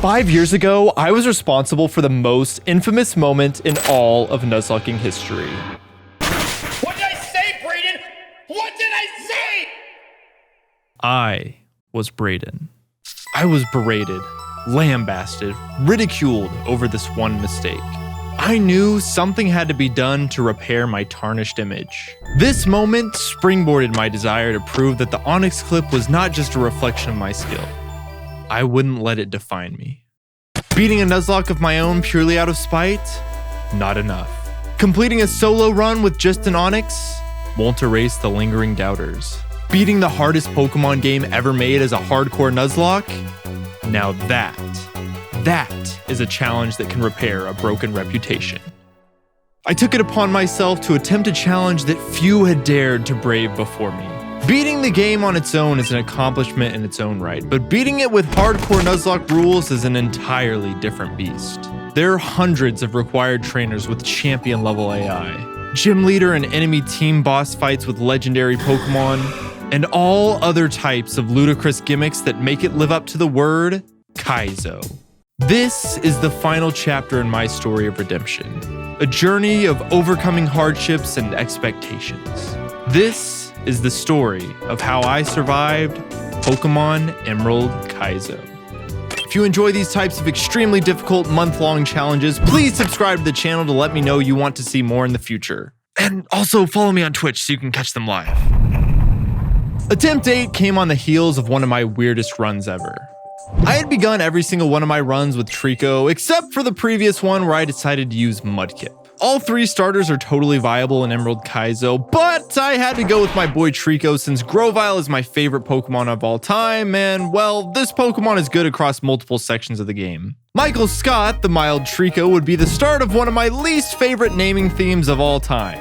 5 years ago, I was responsible for the most infamous moment in all of Nuzlocking history. What did I say, Brayden? What did I say? I was Brayden. I was berated, lambasted, ridiculed over this one mistake. I knew something had to be done to repair my tarnished image. This moment springboarded my desire to prove that the Onyx clip was not just a reflection of my skill. I wouldn't let it define me. Beating a Nuzlocke of my own purely out of spite? Not enough. Completing a solo run with just an Onyx? Won't erase the lingering doubters. Beating the hardest Pokemon game ever made as a hardcore Nuzlocke? Now that is a challenge that can repair a broken reputation. I took it upon myself to attempt a challenge that few had dared to brave before me. Beating the game on its own is an accomplishment in its own right, but beating it with hardcore Nuzlocke rules is an entirely different beast. There are hundreds of required trainers with champion level AI, gym leader and enemy team boss fights with legendary Pokemon, and all other types of ludicrous gimmicks that make it live up to the word Kaizo. This is the final chapter in my story of redemption, a journey of overcoming hardships and expectations. This is the story of how I survived Pokémon Emerald Kaizo. If you enjoy these types of extremely difficult month-long challenges, please subscribe to the channel to let me know you want to see more in the future. And also follow me on Twitch so you can catch them live. Attempt 8 came on the heels of one of my weirdest runs ever. I had begun every single one of my runs with Trico, except for the previous one where I decided to use Mudkip. All 3 starters are totally viable in Emerald Kaizo, but I had to go with my boy Trico since Grovyle is my favorite Pokemon of all time, and well, this Pokemon is good across multiple sections of the game. Michael Scott, the mild Trico, would be the start of one of my least favorite naming themes of all time.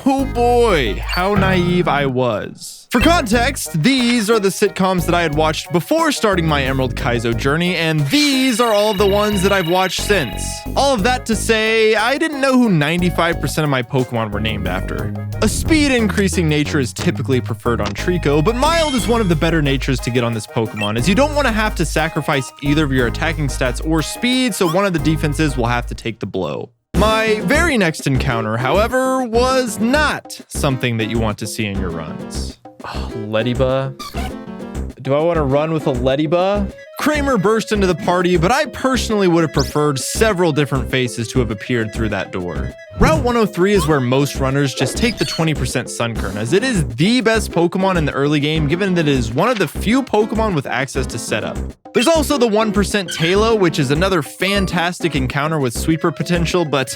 Oh boy, how naive I was. For context, these are the sitcoms that I had watched before starting my Emerald Kaizo journey, and these are all of the ones that I've watched since. All of that to say, I didn't know who 95% of my Pokemon were named after. A speed increasing nature is typically preferred on Trico, but mild is one of the better natures to get on this Pokemon, as you don't want to have to sacrifice either of your attacking stats or speed, so one of the defenses will have to take the blow. My very next encounter, however, was not something that you want to see in your runs. Oh, Lediba? Do I want to run with a Lediba? Kramer burst into the party, but I personally would have preferred several different faces to have appeared through that door. Route 103 is where most runners just take the 20% Sunkern, as it is the best Pokemon in the early game given that it is one of the few Pokemon with access to setup. There's also the 1% Talo, which is another fantastic encounter with sweeper potential, but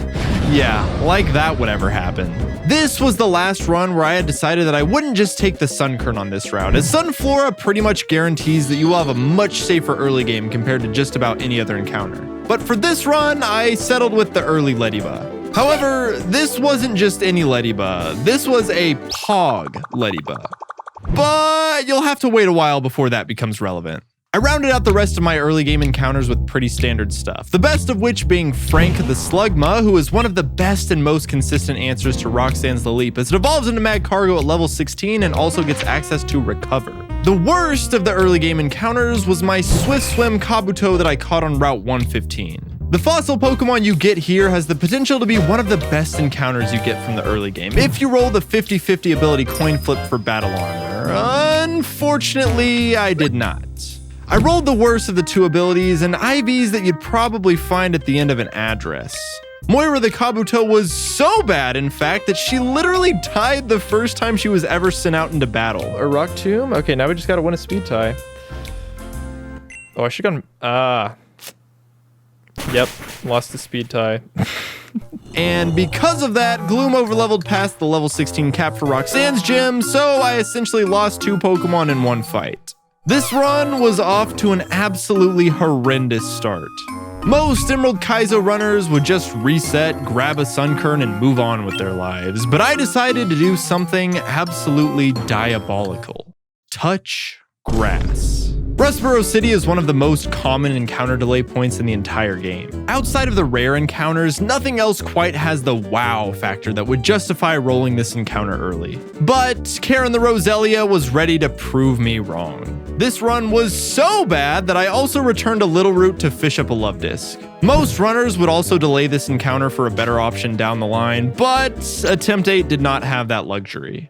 yeah, like that would ever happen. This was the last run where I had decided that I wouldn't just take the Sunkern on this route, as Sunflora pretty much guarantees that you will have a much safer early game compared to just about any other encounter. But for this run, I settled with the early Lediba. However, this wasn't just any Lediba, this was a Pog Lediba. But you'll have to wait a while before that becomes relevant. I rounded out the rest of my early game encounters with pretty standard stuff, the best of which being Frank the Slugma, who is one of the best and most consistent answers to Roxanne's The Leap, as it evolves into Magcargo at level 16 and also gets access to Recover. The worst of the early game encounters was my Swift Swim Kabuto that I caught on Route 115. The fossil Pokemon you get here has the potential to be one of the best encounters you get from the early game, if you roll the 50-50 ability coin flip for battle armor. Unfortunately, I did not. I rolled the worst of the 2 abilities and IVs that you'd probably find at the end of an address. Moira the Kabuto was so bad, in fact, that she literally died the first time she was ever sent out into battle. A Rock Tomb? Okay, now we just gotta win a speed tie. Oh, I should've gone... Yep, lost the speed tie. And because of that, Gloom overleveled past the level 16 cap for Roxanne's gym, so I essentially lost 2 Pokemon in one fight. This run was off to an absolutely horrendous start. Most Emerald Kaizo runners would just reset, grab a Sunkern, and move on with their lives, but I decided to do something absolutely diabolical. Touch grass. Rustboro City is one of the most common encounter delay points in the entire game. Outside of the rare encounters, nothing else quite has the wow factor that would justify rolling this encounter early. But Karen the Roselia was ready to prove me wrong. This run was so bad that I also returned a Little Root to fish up a love disc. Most runners would also delay this encounter for a better option down the line, but Attempt 8 did not have that luxury.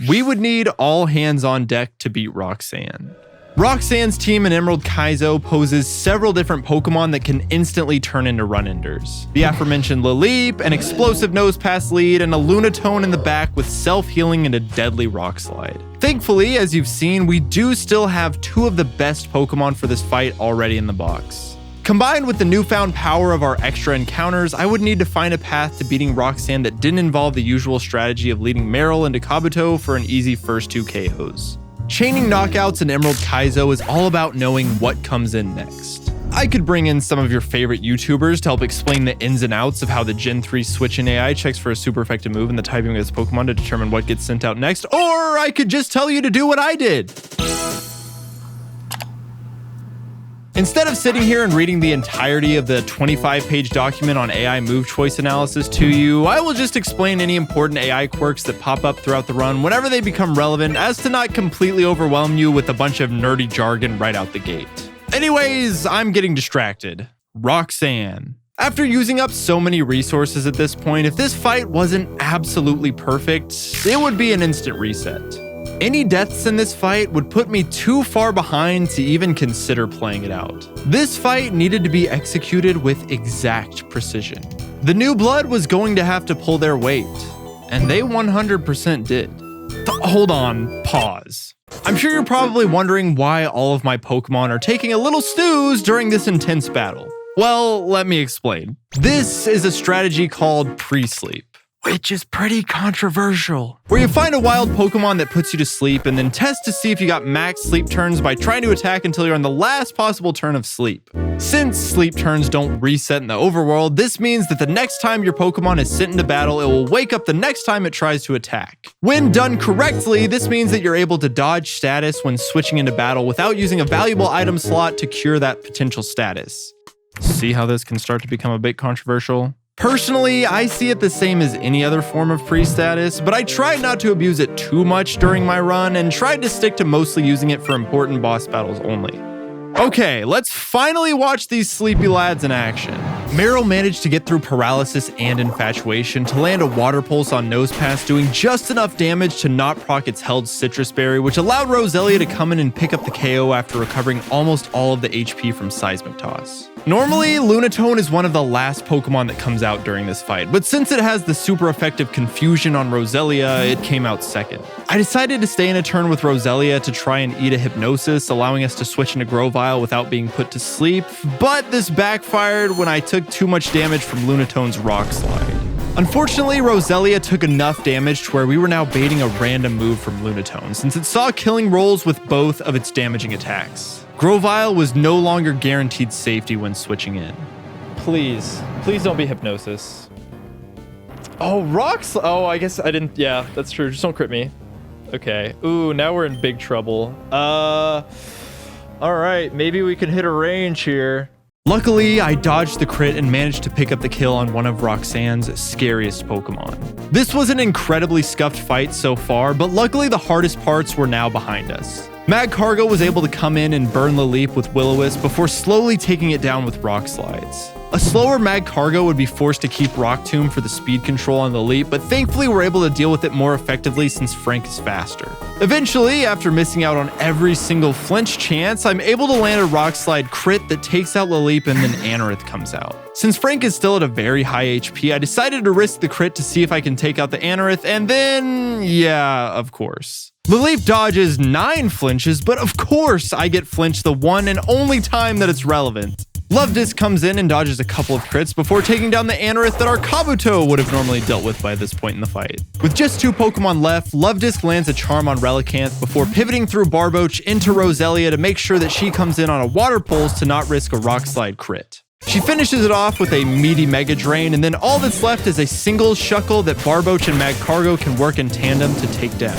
We would need all hands on deck to beat Roxanne. Roxanne's team in Emerald Kaizo poses several different Pokemon that can instantly turn into run-enders. The aforementioned Laleep, an explosive nose pass lead, and a Lunatone in the back with self-healing and a deadly Rock Slide. Thankfully, as you've seen, we do still have two of the best Pokemon for this fight already in the box. Combined with the newfound power of our extra encounters, I would need to find a path to beating Roxanne that didn't involve the usual strategy of leading Meryl into Kabuto for an easy first 2 KOs. Chaining knockouts in Emerald Kaizo is all about knowing what comes in next. I could bring in some of your favorite YouTubers to help explain the ins and outs of how the Gen 3 switch in AI checks for a super effective move and the typing of its Pokemon to determine what gets sent out next, or I could just tell you to do what I did. Instead of sitting here and reading the entirety of the 25-page document on AI move choice analysis to you, I will just explain any important AI quirks that pop up throughout the run whenever they become relevant, as to not completely overwhelm you with a bunch of nerdy jargon right out the gate. Anyways, I'm getting distracted. Roxanne. After using up so many resources at this point, if this fight wasn't absolutely perfect, it would be an instant reset. Any deaths in this fight would put me too far behind to even consider playing it out. This fight needed to be executed with exact precision. The new blood was going to have to pull their weight, and they 100% did. Hold on, pause. I'm sure you're probably wondering why all of my Pokemon are taking a little snooze during this intense battle. Well, let me explain. This is a strategy called pre-sleep, which is pretty controversial, where you find a wild Pokemon that puts you to sleep and then test to see if you got max sleep turns by trying to attack until you're on the last possible turn of sleep. Since sleep turns don't reset in the overworld, this means that the next time your Pokemon is sent into battle, it will wake up the next time it tries to attack. When done correctly, this means that you're able to dodge status when switching into battle without using a valuable item slot to cure that potential status. See how this can start to become a bit controversial? Personally, I see it the same as any other form of pre-status, but I tried not to abuse it too much during my run and tried to stick to mostly using it for important boss battles only. Okay, let's finally watch these sleepy lads in action. Meryl managed to get through paralysis and infatuation to land a water pulse on Nose Pass, doing just enough damage to not proc its held citrus berry, which allowed Roselia to come in and pick up the KO after recovering almost all of the HP from Seismic Toss. Normally, Lunatone is one of the last Pokemon that comes out during this fight, but since it has the super effective Confusion on Roselia, it came out second. I decided to stay in a turn with Roselia to try and eat a Hypnosis, allowing us to switch into Grovyle without being put to sleep, but this backfired when I took too much damage from Lunatone's Rock Slide. Unfortunately, Roselia took enough damage to where we were now baiting a random move from Lunatone, since it saw killing rolls with both of its damaging attacks. Grovyle was no longer guaranteed safety when switching in. Please don't be Hypnosis. Oh, oh, I guess I didn't, yeah, that's true, just don't crit me. Okay, ooh, now we're in big trouble. All right, maybe we can hit a range here. Luckily, I dodged the crit and managed to pick up the kill on one of Roxanne's scariest Pokemon. This was an incredibly scuffed fight so far, but luckily the hardest parts were now behind us. Magcargo was able to come in and burn Laleep with Will-O-Wisp before slowly taking it down with Rock Slides. A slower Magcargo would be forced to keep Rock Tomb for the speed control on Laleep, but thankfully we're able to deal with it more effectively since Frank is faster. Eventually, after missing out on every single flinch chance, I'm able to land a Rock Slide crit that takes out Laleep and then Anorith comes out. Since Frank is still at a very high HP, I decided to risk the crit to see if I can take out the Anorith, and then, yeah, of course. Laleep dodges 9 flinches, but of course I get flinched the one and only time that it's relevant. Love Disc comes in and dodges a couple of crits before taking down the Anorith that our Kabuto would have normally dealt with by this point in the fight. With just 2 Pokemon left, Love Disc lands a Charm on Relicanth before pivoting through Barboach into Roselia to make sure that she comes in on a Water Pulse to not risk a Rock Slide crit. She finishes it off with a meaty Mega Drain, and then all that's left is a single Shuckle that Barboach and Magcargo can work in tandem to take down.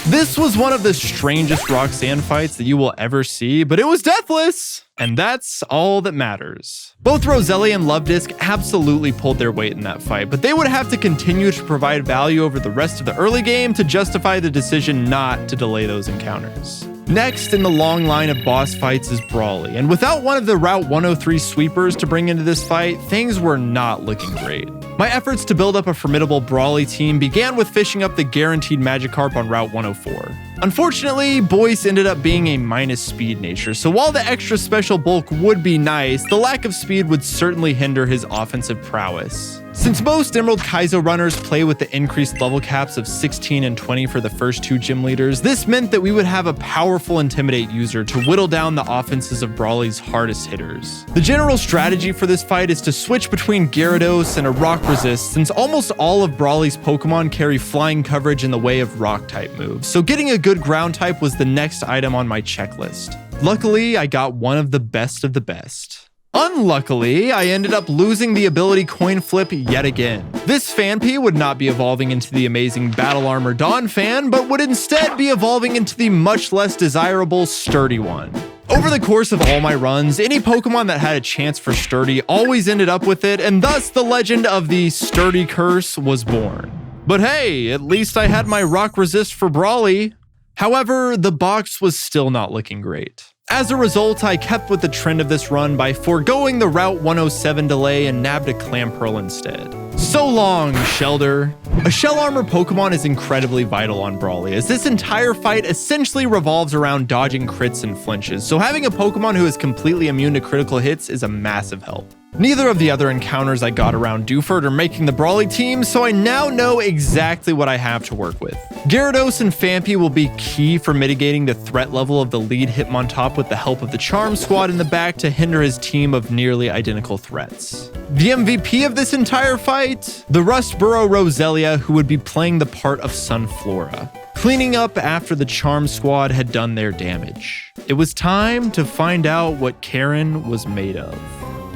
This was one of the strangest Roxanne fights that you will ever see, but it was deathless! And that's all that matters. Both Roselia and Luvdisc absolutely pulled their weight in that fight, but they would have to continue to provide value over the rest of the early game to justify the decision not to delay those encounters. Next in the long line of boss fights is Brawly, and without one of the Route 103 sweepers to bring into this fight, things were not looking great. My efforts to build up a formidable Brawly team began with fishing up the guaranteed Magikarp on Route 104. Unfortunately, Boyce ended up being a minus speed nature, so while the extra special bulk would be nice, the lack of speed would certainly hinder his offensive prowess. Since most Emerald Kaizo runners play with the increased level caps of 16 and 20 for the first two gym leaders, this meant that we would have a powerful Intimidate user to whittle down the offenses of Brawly's hardest hitters. The general strategy for this fight is to switch between Gyarados and a Rock Resist, since almost all of Brawly's Pokemon carry flying coverage in the way of Rock type moves, so getting a good ground type was the next item on my checklist. Luckily, I got one of the best of the best. Unluckily, I ended up losing the ability Coin Flip yet again. This Phanpy would not be evolving into the amazing Battle Armor Donphan, but would instead be evolving into the much less desirable Sturdy one. Over the course of all my runs, any Pokemon that had a chance for Sturdy always ended up with it, and thus the legend of the Sturdy Curse was born. But hey, at least I had my Rock Resist for Brawly. However, the box was still not looking great. As a result, I kept with the trend of this run by foregoing the Route 107 delay and nabbed a Clamperl instead. So long, Shelder. A Shell Armor Pokemon is incredibly vital on Brawly, as this entire fight essentially revolves around dodging crits and flinches, so having a Pokemon who is completely immune to critical hits is a massive help. Neither of the other encounters I got around Dewford are making the Brawly team, so I now know exactly what I have to work with. Gyarados and Phanpy will be key for mitigating the threat level of the lead Hitmontop with the help of the Charm Squad in the back to hinder his team of nearly identical threats. The MVP of this entire fight? The Rustboro Roselia, who would be playing the part of Sunflora, cleaning up after the Charm Squad had done their damage. It was time to find out what Karen was made of.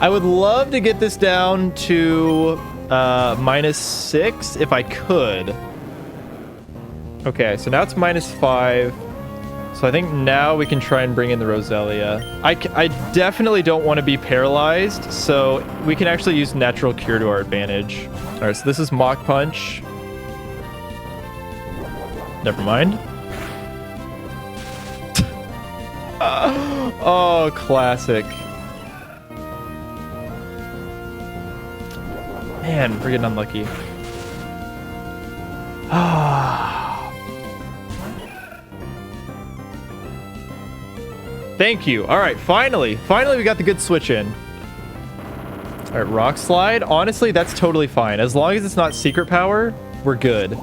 I would love to get this down to -6 if I could. Okay, so now it's -5. So I think now we can try and bring in the Roselia. I definitely don't want to be paralyzed, so we can actually use Natural Cure to our advantage. All right, so this is Mach Punch. Never mind. Oh, classic. Man, we're getting unlucky. Thank you. All right, finally we got the good switch in. All right, Rock Slide. Honestly, that's totally fine. As long as it's not Secret Power, we're good.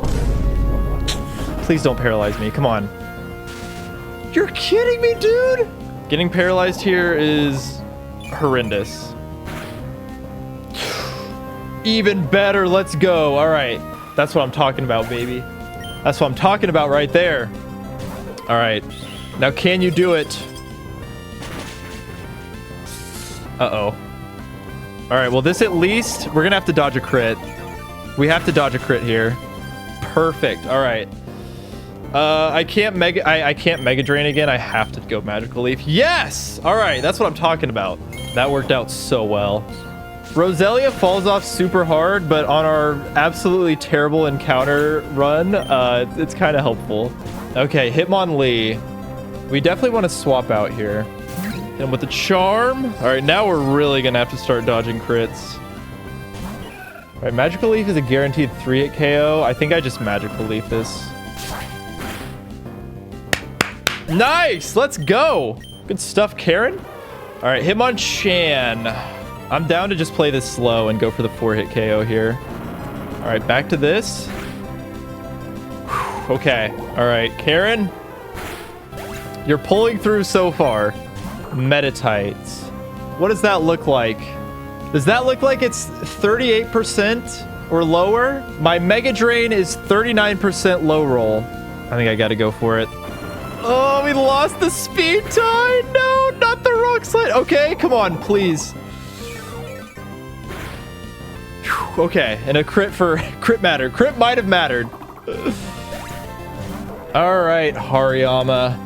Please don't paralyze me. Come on. You're kidding me, dude? Getting paralyzed here is horrendous. Even better. Let's go. All right. That's what I'm talking about, baby. That's what I'm talking about right there. All right. Now, can you do it? Uh-oh. All right. Well, this at least, we're going to have to dodge a crit. We have to dodge a crit here. Perfect. All right. I can't Mega Drain again. I have to go Magical Leaf. Yes! All right. That's what I'm talking about. That worked out so well. Roselia falls off super hard, but on our absolutely terrible encounter run, it's kind of helpful. Okay, Hitmonlee. We definitely want to swap out here. And with the Charm... All right, now we're really going to have to start dodging crits. All right, Magical Leaf is a guaranteed 3-hit KO. I think I just Magical Leaf this. Nice! Let's go! Good stuff, Karen. All right, Hitmonchan. I'm down to just play this slow and go for the 4-hit KO here. All right, back to this. Whew, okay. All right, Karen. You're pulling through so far. Metatites. What does that look like? Does that look like it's 38% or lower? My Mega Drain is 39% low roll. I think I got to go for it. Oh, we lost the speed tie. No, not the Rock Slide. Okay, come on, please. Okay, and a crit for crit matter. Crit might have mattered. All right, Hariyama.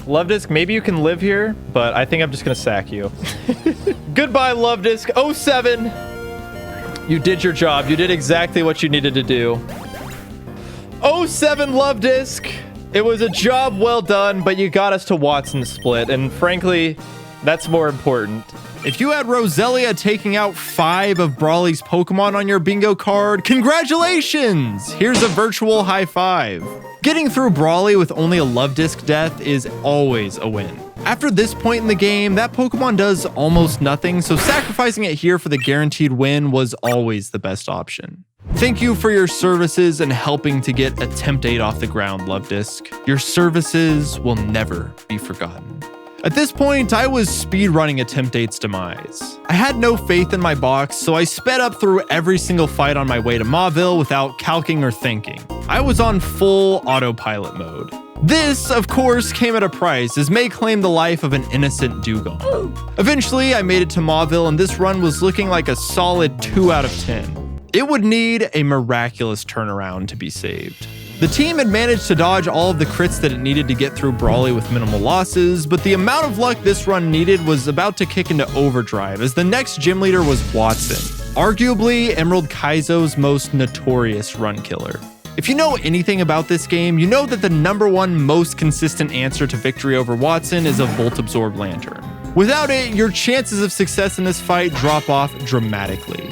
Love Disc, maybe you can live here, but I think I'm just gonna sack you. Goodbye, Love Disc. 07. You did your job. You did exactly what you needed to do. 07 Love Disc. It was a job well done, but you got us to Watson split, and frankly, that's more important. If you had Roselia taking out 5 of Brawly's Pokemon on your bingo card, congratulations! Here's a virtual high five. Getting through Brawly with only a Love Disc death is always a win. After this point in the game, that Pokemon does almost nothing, so sacrificing it here for the guaranteed win was always the best option. Thank you for your services and helping to get Attempt 8 off the ground, Love Disc. Your services will never be forgotten. At this point, I was speedrunning Attempt 8's demise. I had no faith in my box, so I sped up through every single fight on my way to Mauville without calcing or thinking. I was on full autopilot mode. This, of course, came at a price, as May claimed the life of an innocent Dugong. Eventually, I made it to Mauville, and this run was looking like a solid 2 out of 10. It would need a miraculous turnaround to be saved. The team had managed to dodge all of the crits that it needed to get through Brawly with minimal losses, but the amount of luck this run needed was about to kick into overdrive, as the next gym leader was Watson, arguably Emerald Kaizo's most notorious run killer. If you know anything about this game, you know that the #1 most consistent answer to victory over Watson is a Volt Absorb Lantern. Without it, your chances of success in this fight drop off dramatically.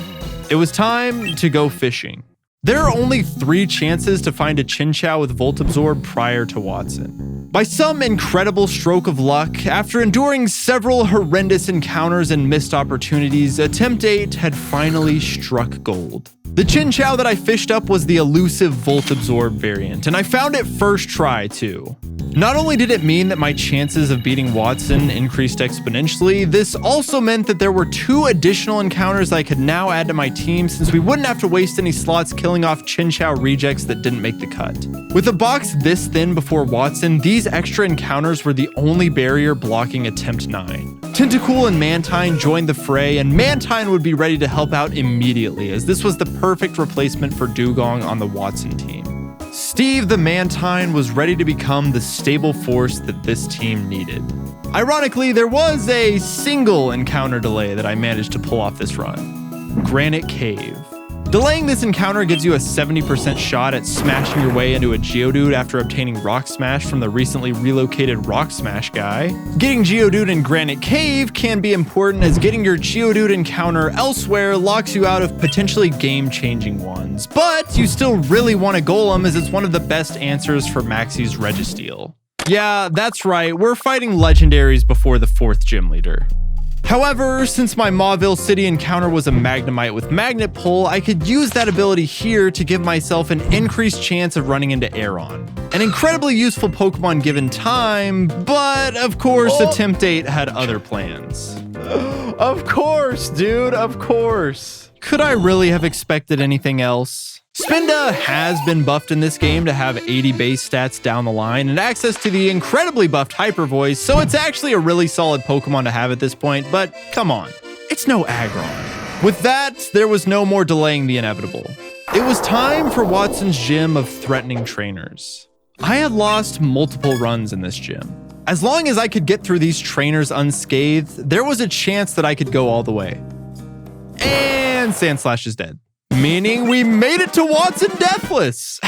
It was time to go fishing. There are only 3 chances to find a Chinchou with Volt Absorb prior to Watson. By some incredible stroke of luck, after enduring several horrendous encounters and missed opportunities, Attempt 8 had finally struck gold. The Chinchou that I fished up was the elusive Volt Absorb variant, and I found it first try too. Not only did it mean that my chances of beating Watson increased exponentially, this also meant that there were 2 additional encounters I could now add to my team, since we wouldn't have to waste any slots killing off Chinchou rejects that didn't make the cut. With a box this thin before Watson, these extra encounters were the only barrier blocking Attempt 9. Tentacool and Mantine joined the fray, and Mantine would be ready to help out immediately, as this was the perfect replacement for Dugong on the Watson team. Steve the Mantine was ready to become the stable force that this team needed. Ironically, there was a single encounter delay that I managed to pull off this run: Granite Cave. Delaying this encounter gives you a 70% shot at smashing your way into a Geodude after obtaining Rock Smash from the recently relocated Rock Smash guy. Getting Geodude in Granite Cave can be important, as getting your Geodude encounter elsewhere locks you out of potentially game-changing ones, but you still really want a Golem, as it's one of the best answers for Maxie's Registeel. Yeah, that's right, we're fighting legendaries before the 4th gym leader. However, since my Mauville City encounter was a Magnemite with Magnet Pull, I could use that ability here to give myself an increased chance of running into Aeron. An incredibly useful Pokemon given time, but of course, Attempt 8 had other plans. Of course, dude, of course. Could I really have expected anything else? Spinda has been buffed in this game to have 80 base stats down the line and access to the incredibly buffed Hyper Voice, so it's actually a really solid Pokemon to have at this point, but come on, it's no Aggron. With that, there was no more delaying the inevitable. It was time for Watson's gym of threatening trainers. I had lost multiple runs in this gym. As long as I could get through these trainers unscathed, there was a chance that I could go all the way. And Sandslash is dead. Meaning we made it to Watson deathless!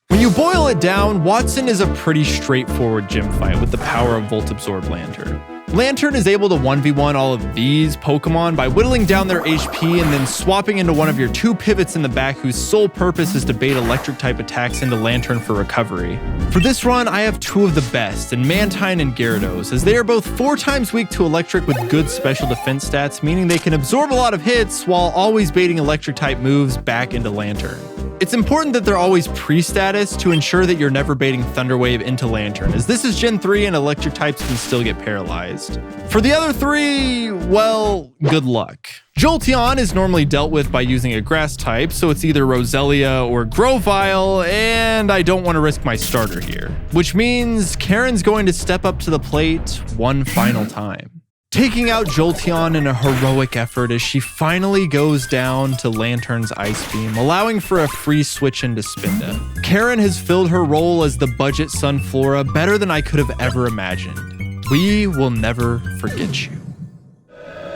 When you boil it down, Watson is a pretty straightforward gym fight with the power of Volt Absorb Lantern. Lantern is able to 1v1 all of these Pokemon by whittling down their HP and then swapping into one of your 2 pivots in the back whose sole purpose is to bait electric type attacks into Lantern for recovery. For this run, I have 2 of the best in Mantine and Gyarados, as they are both 4 times weak to electric with good special defense stats, meaning they can absorb a lot of hits while always baiting electric type moves back into Lantern. It's important that they're always pre-status to ensure that you're never baiting Thunder Wave into Lantern, as this is Gen 3 and electric types can still get paralyzed. For the other 3, well, good luck. Jolteon is normally dealt with by using a grass type, so it's either Roselia or Grovyle, and I don't want to risk my starter here. Which means Karen's going to step up to the plate one final time. taking out Jolteon in a heroic effort as she finally goes down to Lantern's Ice Beam, allowing for a free switch into Spinda. Karen has filled her role as the budget Sunflora better than I could have ever imagined. We will never forget you.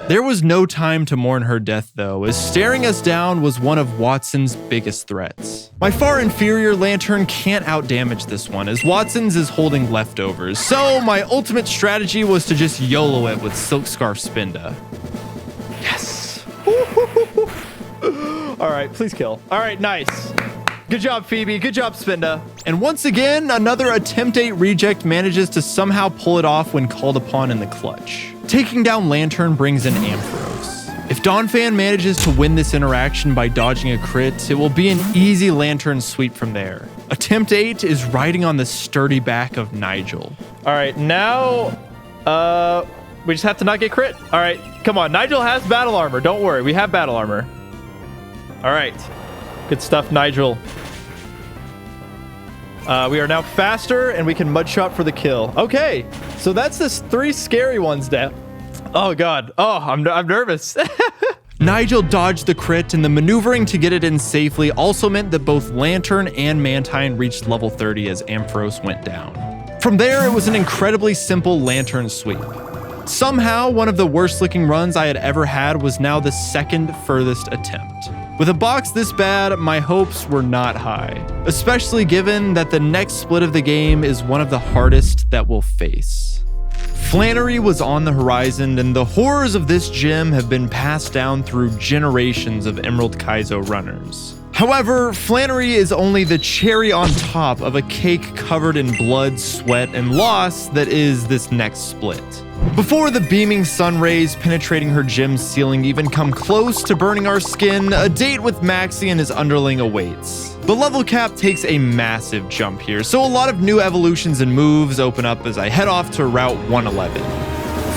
There was no time to mourn her death though, as staring us down was one of Watson's biggest threats. My far inferior Lantern can't outdamage this one, as Watson's is holding leftovers, so my ultimate strategy was to just YOLO it with Silk Scarf Spinda. Yes! Alright, please kill. Alright, nice. Good job, Phoebe. Good job, Spinda. And once again, another Attempt 8 reject manages to somehow pull it off when called upon in the clutch. Taking down Lantern brings in Ampharos. If Donphan manages to win this interaction by dodging a crit, it will be an easy Lantern sweep from there. Attempt 8 is riding on the sturdy back of Nigel. All right, now we just have to not get crit. All right, come on. Nigel has battle armor. Don't worry, we have battle armor. All right, good stuff, Nigel. We are now faster, and we can mudshot for the kill. Okay, so that's the 3 scary ones down. Oh god. Oh, I'm nervous. Nigel dodged the crit, and the maneuvering to get it in safely also meant that both Lantern and Mantine reached level 30 as Ampharos went down. From there, it was an incredibly simple Lantern sweep. Somehow, one of the worst looking runs I had ever had was now the second furthest attempt. With a box this bad, my hopes were not high, especially given that the next split of the game is one of the hardest that we'll face. Flannery was on the horizon, and the horrors of this gym have been passed down through generations of Emerald Kaizo runners. However, Flannery is only the cherry on top of a cake covered in blood, sweat, and loss that is this next split. Before the beaming sun rays penetrating her gym's ceiling even come close to burning our skin, a date with Maxie and his underling awaits. The level cap takes a massive jump here, so a lot of new evolutions and moves open up as I head off to Route 111.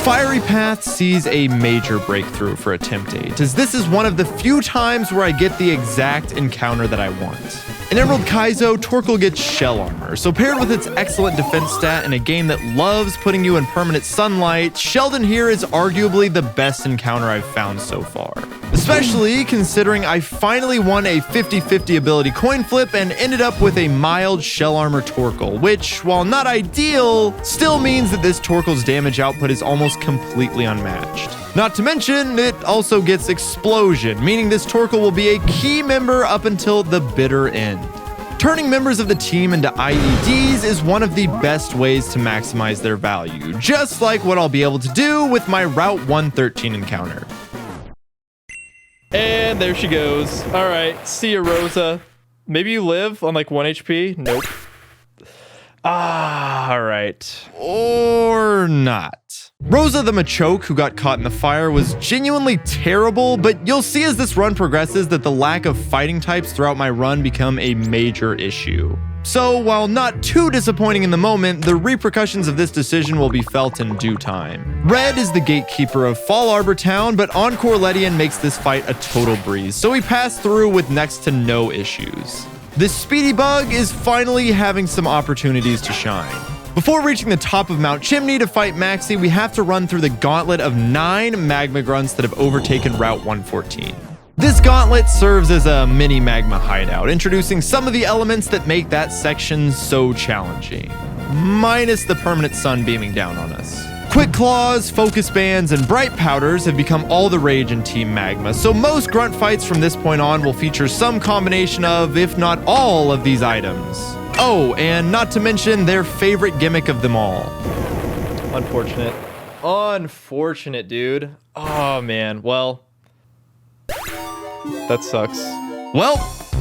Fiery Path sees a major breakthrough for Attempt 8, as this is one of the few times where I get the exact encounter that I want. In Emerald Kaizo, Torkoal gets shell armor, so paired with its excellent defense stat in a game that loves putting you in permanent sunlight, Sheldon here is arguably the best encounter I've found so far. Especially considering I finally won a 50-50 ability coin flip and ended up with a mild shell armor Torkoal, which, while not ideal, still means that this Torkoal's damage output is almost completely unmatched. Not to mention, it also gets Explosion, meaning this Torkoal will be a key member up until the bitter end. Turning members of the team into IEDs is one of the best ways to maximize their value, just like what I'll be able to do with my Route 113 encounter. And there she goes. All right, see ya, Rosa. Maybe you live on like 1 HP? Nope. All right. Or not. Rosa the Machoke, who got caught in the fire, was genuinely terrible, but you'll see as this run progresses that the lack of fighting types throughout my run become a major issue. So, while not too disappointing in the moment, the repercussions of this decision will be felt in due time. Red is the gatekeeper of Fall Arbor Town, but Encore Ledian makes this fight a total breeze, so we pass through with next to no issues. This speedy bug is finally having some opportunities to shine. Before reaching the top of Mount Chimney to fight Maxie, we have to run through the gauntlet of 9 magma grunts that have overtaken Route 114. This gauntlet serves as a mini magma hideout, introducing some of the elements that make that section so challenging, minus the permanent sun beaming down on us. Quick Claws, Focus Bands, and Bright Powders have become all the rage in Team Magma, so most grunt fights from this point on will feature some combination of, if not all, of these items. Oh, and not to mention their favorite gimmick of them all. Unfortunate. Unfortunate, dude. Oh, man. Well, that sucks. Well,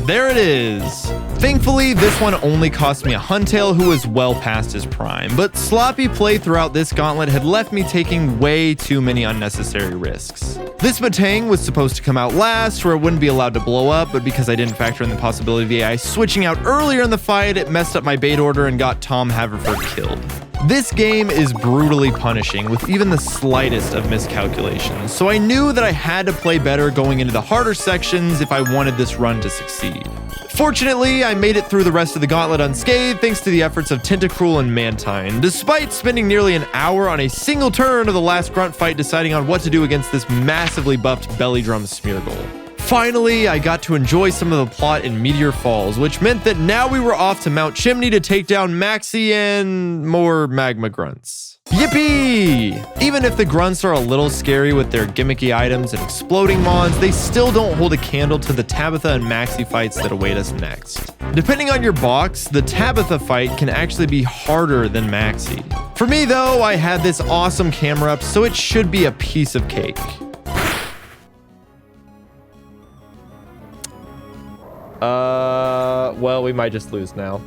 there it is. Thankfully, this one only cost me a Huntail who was well past his prime, but sloppy play throughout this gauntlet had left me taking way too many unnecessary risks. This Matang was supposed to come out last, where it wouldn't be allowed to blow up, but because I didn't factor in the possibility of the AI switching out earlier in the fight, it messed up my bait order and got Tom Haverford killed. This game is brutally punishing with even the slightest of miscalculations, so I knew that I had to play better going into the harder sections if I wanted this run to succeed. Fortunately, I made it through the rest of the gauntlet unscathed thanks to the efforts of Tentacruel and Mantine, despite spending nearly an hour on a single turn of the last grunt fight deciding on what to do against this massively buffed Belly Drum Smeargle. Finally, I got to enjoy some of the plot in Meteor Falls, which meant that now we were off to Mount Chimney to take down Maxie and more magma grunts. Yippee! Even if the grunts are a little scary with their gimmicky items and exploding mons, they still don't hold a candle to the Tabitha and Maxie fights that await us next. Depending on your box, the Tabitha fight can actually be harder than Maxie. For me though, I had this awesome camera up, so it should be a piece of cake. Well, we might just lose now.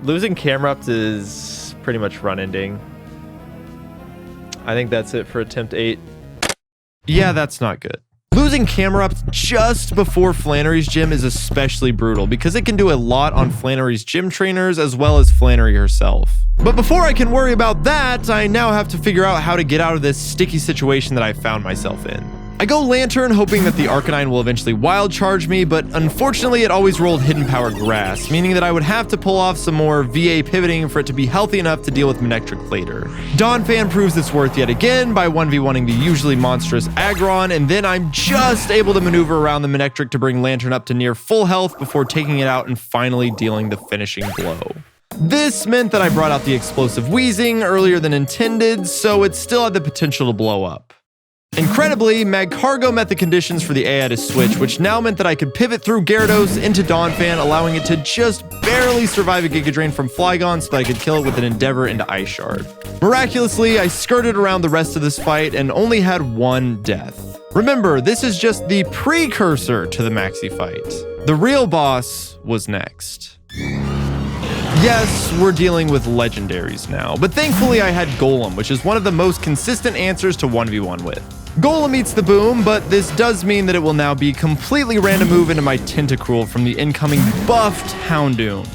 Losing camera ups is pretty much run ending. I think that's it for attempt 8. Yeah, that's not good. Losing camera ups just before Flannery's gym is especially brutal because it can do a lot on Flannery's gym trainers as well as Flannery herself. But before I can worry about that, I now have to figure out how to get out of this sticky situation that I found myself in. I go Lantern hoping that the Arcanine will eventually wild charge me, but unfortunately it always rolled Hidden Power Grass, meaning that I would have to pull off some more VA pivoting for it to be healthy enough to deal with Manectric later. Donphan proves its worth yet again by 1v1ing the usually monstrous Aggron, and then I'm just able to maneuver around the Manectric to bring Lantern up to near full health before taking it out and finally dealing the finishing blow. This meant that I brought out the explosive Wheezing earlier than intended, so it still had the potential to blow up. Incredibly, Magcargo met the conditions for the AI to switch, which now meant that I could pivot through Gyarados into Donphan, allowing it to just barely survive a Giga Drain from Flygon so that I could kill it with an Endeavor into Ice Shard. Miraculously, I skirted around the rest of this fight and only had one death. Remember, this is just the precursor to the Maxie fight. The real boss was next. Yes, we're dealing with legendaries now, but thankfully I had Golem, which is one of the most consistent answers to 1v1 with. Golem eats the boom, but this does mean that it will now be completely random move into my Tentacruel from the incoming buffed Houndoom.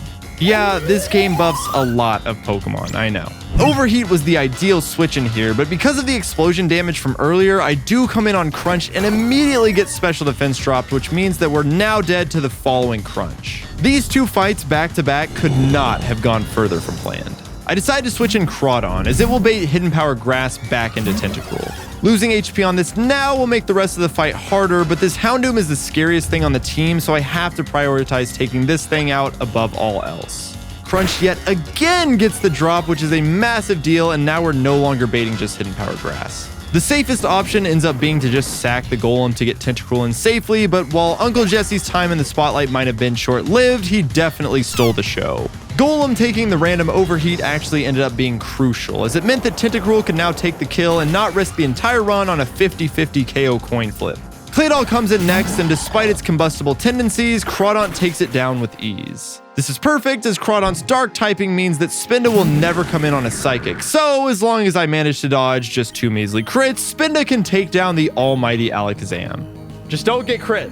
Yeah, this game buffs a lot of Pokemon, I know. Overheat was the ideal switch in here, but because of the explosion damage from earlier, I do come in on Crunch and immediately get special defense dropped, which means that we're now dead to the following Crunch. These two fights back to back could not have gone further from planned. I decided to switch in Crawdon, as it will bait Hidden Power Grass back into Tentacruel. Losing HP on this now will make the rest of the fight harder, but this Houndoom is the scariest thing on the team, so I have to prioritize taking this thing out above all else. Crunch yet again gets the drop, which is a massive deal, and now we're no longer baiting just Hidden Power Grass. The safest option ends up being to just sack the Golem to get Tentacruel in safely, but while Uncle Jesse's time in the spotlight might have been short-lived, he definitely stole the show. Golem taking the random overheat actually ended up being crucial, as it meant that Tentacruel could now take the kill and not risk the entire run on a 50-50 KO coin flip. Claydol comes in next, and despite its combustible tendencies, Crawdon takes it down with ease. This is perfect, as Crawdon's dark typing means that Spinda will never come in on a Psychic, so as long as I manage to dodge just 2 measly crits, Spinda can take down the almighty Alakazam. Just don't get crit.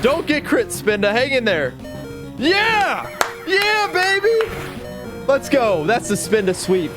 Don't get crit, Spinda. Hang in there. Yeah! Yeah, baby! Let's go. That's the Spinda sweep.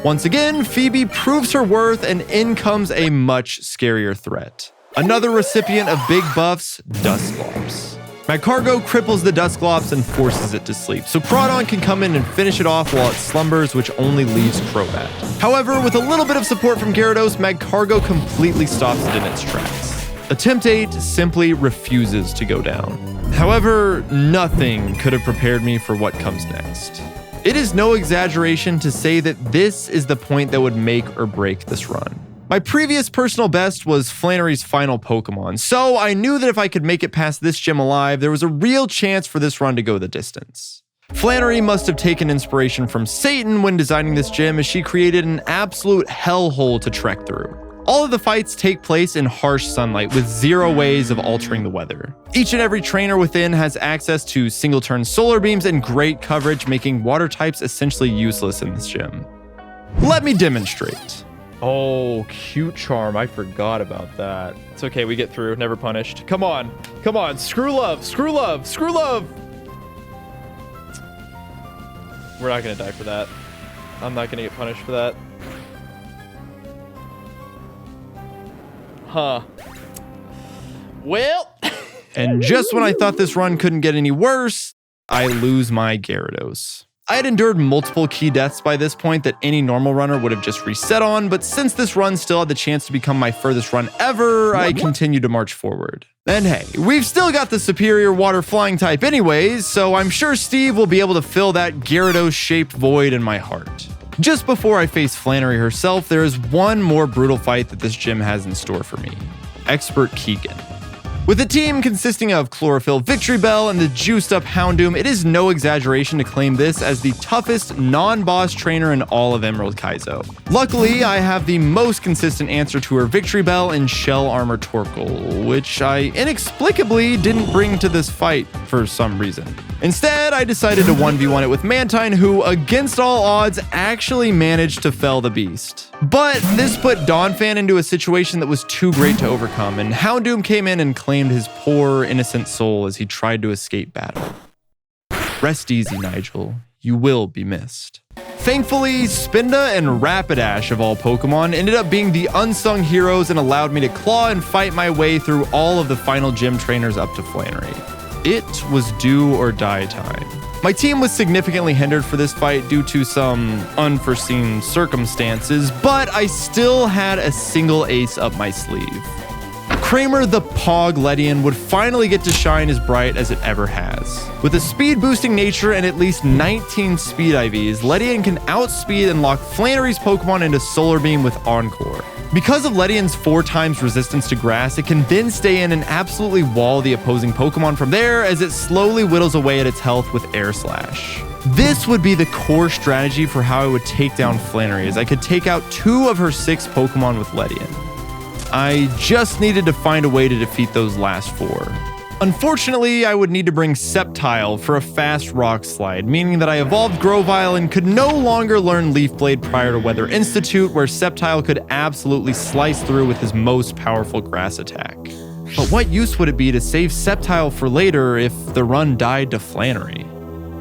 Once again, Phoebe proves her worth, and in comes a much scarier threat. Another recipient of big buffs, Dusclops. Magcargo cripples the Dusclops and forces it to sleep, so Crawdon can come in and finish it off while it slumbers, which only leaves Crobat. However, with a little bit of support from Gyarados, Magcargo completely stops it in its tracks. Attempt 8 simply refuses to go down. However, nothing could have prepared me for what comes next. It is no exaggeration to say that this is the point that would make or break this run. My previous personal best was Flannery's final Pokemon, so I knew that if I could make it past this gym alive, there was a real chance for this run to go the distance. Flannery must have taken inspiration from Satan when designing this gym, as she created an absolute hellhole to trek through. All of the fights take place in harsh sunlight with 0 ways of altering the weather. Each and every trainer within has access to single-turn solar beams and great coverage, making water types essentially useless in this gym. Let me demonstrate. Oh, cute charm. I forgot about that. It's okay, we get through. Never punished. Come on. Come on. Screw love. Screw love. Screw love. We're not gonna die for that. I'm not gonna get punished for that. Huh. Well. And just when I thought this run couldn't get any worse, I lose my Gyarados. I had endured multiple key deaths by this point that any normal runner would have just reset on, but since this run still had the chance to become my furthest run ever, I continued to march forward. And hey, we've still got the superior water flying type anyways, so I'm sure Steve will be able to fill that Gyarados-shaped void in my heart. Just before I face Flannery herself, there is one more brutal fight that this gym has in store for me. Expert Keegan. With a team consisting of Chlorophyll Victory Bell and the juiced up Houndoom, it is no exaggeration to claim this as the toughest non-boss trainer in all of Emerald Kaizo. Luckily, I have the most consistent answer to her Victory Bell in Shell Armor Torkoal, which I inexplicably didn't bring to this fight for some reason. Instead, I decided to 1v1 it with Mantine, who, against all odds, actually managed to fell the beast. But this put Donphan into a situation that was too great to overcome, and Houndoom came in and claimed his poor, innocent soul as he tried to escape battle. Rest easy, Nigel. You will be missed. Thankfully, Spinda and Rapidash of all Pokemon ended up being the unsung heroes and allowed me to claw and fight my way through all of the final gym trainers up to Flannery. It was do or die time. My team was significantly hindered for this fight due to some unforeseen circumstances, but I still had a single ace up my sleeve. Kramer the Pog Ledian would finally get to shine as bright as it ever has. With a speed boosting nature and at least 19 speed IVs, Ledian can outspeed and lock Flannery's Pokemon into Solar Beam with Encore. Because of Ledian's 4 times resistance to grass, it can then stay in and absolutely wall the opposing Pokemon from there as it slowly whittles away at its health with Air Slash. This would be the core strategy for how I would take down Flannery, as I could take out 2 of her 6 Pokemon with Ledian. I just needed to find a way to defeat those last 4. Unfortunately, I would need to bring Sceptile for a fast rock slide, meaning that I evolved Grovyle and could no longer learn Leaf Blade prior to Weather Institute, where Sceptile could absolutely slice through with his most powerful grass attack. But what use would it be to save Sceptile for later if the run died to Flannery?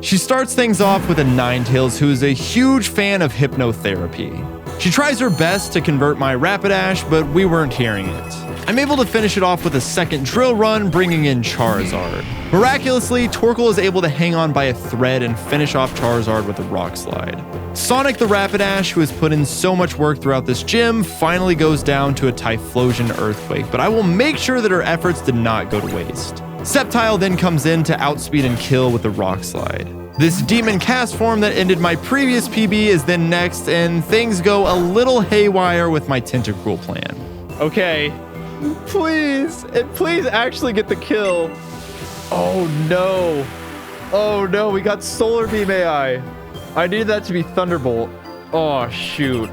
She starts things off with a Ninetales who is a huge fan of hypnotherapy. She tries her best to convert my Rapidash, but we weren't hearing it. I'm able to finish it off with a second drill run, bringing in Charizard. Miraculously, Torkoal is able to hang on by a thread and finish off Charizard with a Rock Slide. Sonic the Rapidash, who has put in so much work throughout this gym, finally goes down to a Typhlosion Earthquake, but I will make sure that her efforts did not go to waste. Sceptile then comes in to outspeed and kill with a Rock Slide. This Demon Cast form that ended my previous PB is then next, and things go a little haywire with my Tentacruel plan. Okay. Please. And please actually get the kill. Oh no. Oh no, we got Solar Beam AI. I needed that to be Thunderbolt. Oh shoot.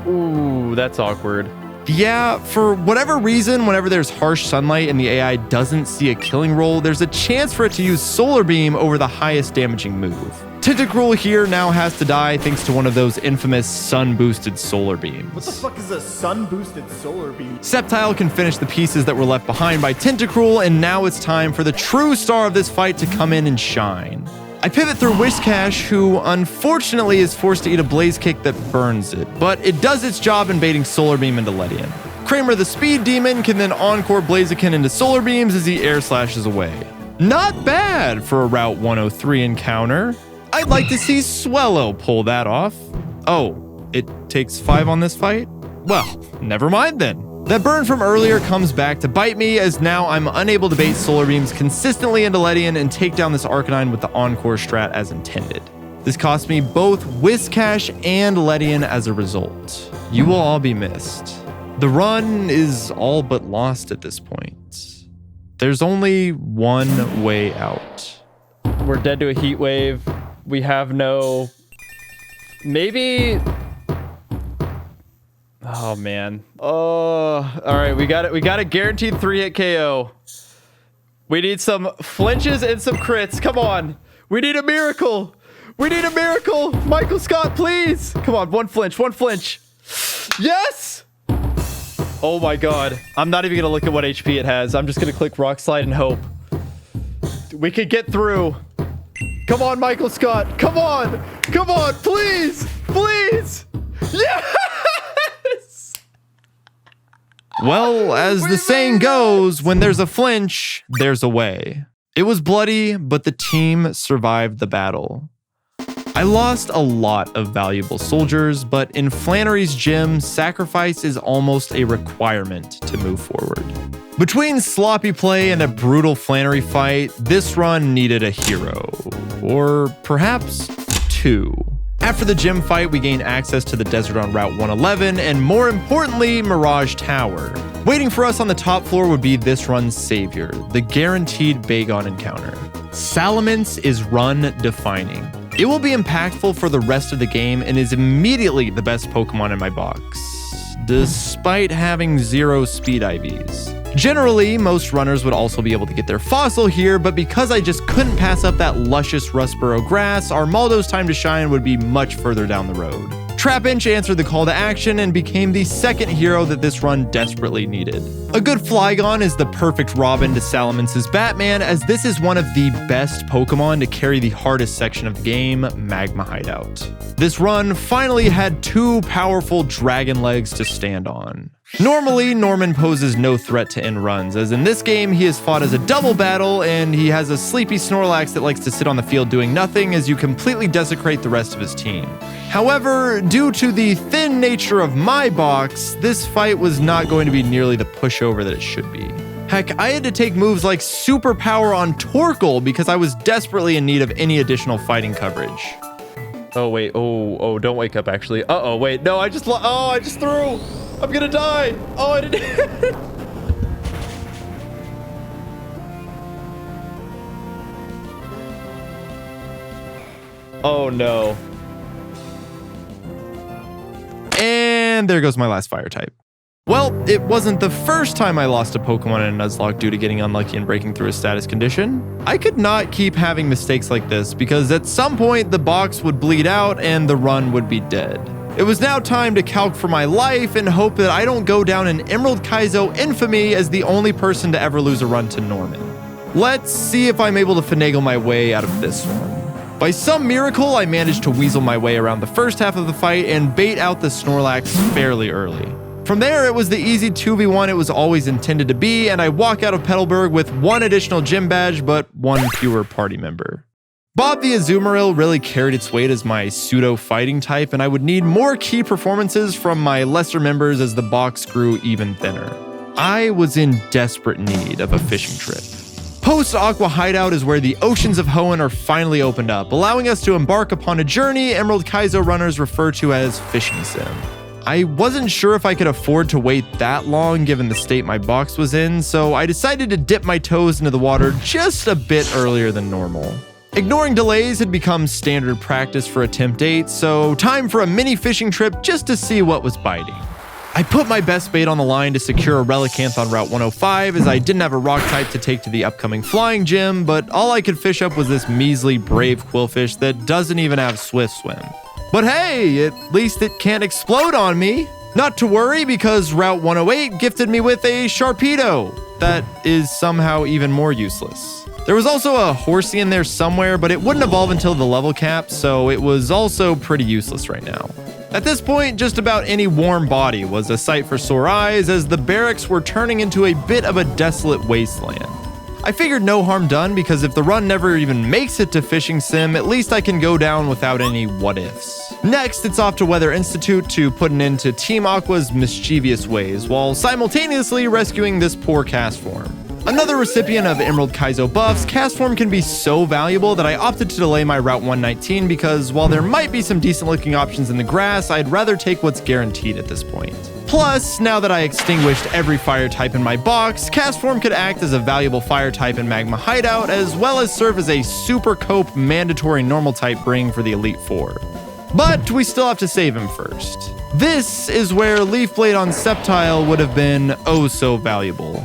Ooh, that's awkward. Yeah, for whatever reason, whenever there's harsh sunlight and the AI doesn't see a killing roll, there's a chance for it to use Solar Beam over the highest damaging move. Tentacruel here now has to die thanks to one of those infamous sun-boosted Solar Beams. What the fuck is a sun-boosted Solar Beam? Sceptile can finish the pieces that were left behind by Tentacruel, and now it's time for the true star of this fight to come in and shine. I pivot through Whiscash, who unfortunately is forced to eat a Blaze Kick that burns it, but it does its job in baiting Solar Beam into Ledian. Kramer the Speed Demon can then Encore Blaziken into Solar Beams as he Air Slashes away. Not bad for a Route 103 encounter. I'd like to see Swellow pull that off. Oh, it takes 5 on this fight? Well, never mind then. That burn from earlier comes back to bite me, as now I'm unable to bait Solar Beams consistently into Ledian and take down this Arcanine with the Encore strat as intended. This cost me both Whiscash and Ledian as a result. You will all be missed. The run is all but lost at this point. There's only one way out. We're dead to a heat wave. We have no... Maybe... Oh man. Oh, all right. We got it. We got a guaranteed 3-hit KO. We need some flinches and some crits. Come on. We need a miracle. We need a miracle. Michael Scott, please. Come on. One flinch. One flinch. Yes. Oh my God. I'm not even going to look at what HP it has. I'm just going to click Rock Slide and hope. We could get through. Come on, Michael Scott. Come on. Come on, please. Please. Yes. Well, as the saying goes, when there's a flinch, there's a way. It was bloody, but the team survived the battle. I lost a lot of valuable soldiers, but in Flannery's gym, sacrifice is almost a requirement to move forward. Between sloppy play and a brutal Flannery fight, this run needed a hero. Or perhaps two. After the gym fight, we gained access to the desert on Route 111, and more importantly, Mirage Tower. Waiting for us on the top floor would be this run's savior, the guaranteed Bagon encounter. Salamence is run defining. It will be impactful for the rest of the game and is immediately the best Pokemon in my box, despite having 0 speed IVs. Generally, most runners would also be able to get their fossil here, but because I just couldn't pass up that luscious Rustboro grass, Armaldo's time to shine would be much further down the road. Trapinch answered the call to action and became the second hero that this run desperately needed. A good Flygon is the perfect Robin to Salamence's Batman, as this is one of the best Pokemon to carry the hardest section of the game, Magma Hideout. This run finally had 2 powerful dragon legs to stand on. Normally, Norman poses no threat to end runs, as in this game he is fought as a double battle and he has a sleepy Snorlax that likes to sit on the field doing nothing as you completely desecrate the rest of his team. However, due to the thin nature of my box, this fight was not going to be nearly the pushover that it should be. Heck, I had to take moves like Superpower on Torkoal because I was desperately in need of any additional fighting coverage. Oh, wait. Oh, don't wake up, actually. Uh-oh, wait. No, I just threw. I'm gonna die. Oh, I didn't. Oh, no. And there goes my last fire type. Well, it wasn't the first time I lost a Pokemon in a Nuzlocke due to getting unlucky and breaking through a status condition. I could not keep having mistakes like this because at some point the box would bleed out and the run would be dead. It was now time to calc for my life and hope that I don't go down in Emerald Kaizo infamy as the only person to ever lose a run to Norman. Let's see if I'm able to finagle my way out of this one. By some miracle, I managed to weasel my way around the first half of the fight and bait out the Snorlax fairly early. From there, it was the easy 2v1 it was always intended to be, and I walk out of Petalburg with 1 additional gym badge, but 1 fewer party member. Bob the Azumarill really carried its weight as my pseudo-fighting type, and I would need more key performances from my lesser members as the box grew even thinner. I was in desperate need of a fishing trip. Post-Aqua Hideout is where the oceans of Hoenn are finally opened up, allowing us to embark upon a journey Emerald Kaizo runners refer to as Fishing Sim. I wasn't sure if I could afford to wait that long given the state my box was in, so I decided to dip my toes into the water just a bit earlier than normal. Ignoring delays had become standard practice for Attempt 8, so time for a mini fishing trip just to see what was biting. I put my best bait on the line to secure a Relicanth on Route 105 as I didn't have a rock type to take to the upcoming flying gym, but all I could fish up was this measly brave quillfish that doesn't even have Swift Swim. But hey, at least it can't explode on me. Not to worry, because Route 108 gifted me with a Sharpedo that is somehow even more useless. There was also a Horsey in there somewhere, but it wouldn't evolve until the level cap, so it was also pretty useless right now. At this point, just about any warm body was a sight for sore eyes, as the barracks were turning into a bit of a desolate wasteland. I figured no harm done, because if the run never even makes it to Fishing Sim, at least I can go down without any what-ifs. Next, it's off to Weather Institute to put an end to Team Aqua's mischievous ways, while simultaneously rescuing this poor Castform. Another recipient of Emerald Kaizo buffs, Castform can be so valuable that I opted to delay my Route 119 because while there might be some decent looking options in the grass, I'd rather take what's guaranteed at this point. Plus, now that I extinguished every fire type in my box, Castform could act as a valuable fire type in Magma Hideout, as well as serve as a super cope mandatory normal type bring for the Elite Four. But we still have to save him first. This is where Leaf Blade on Sceptile would have been oh so valuable.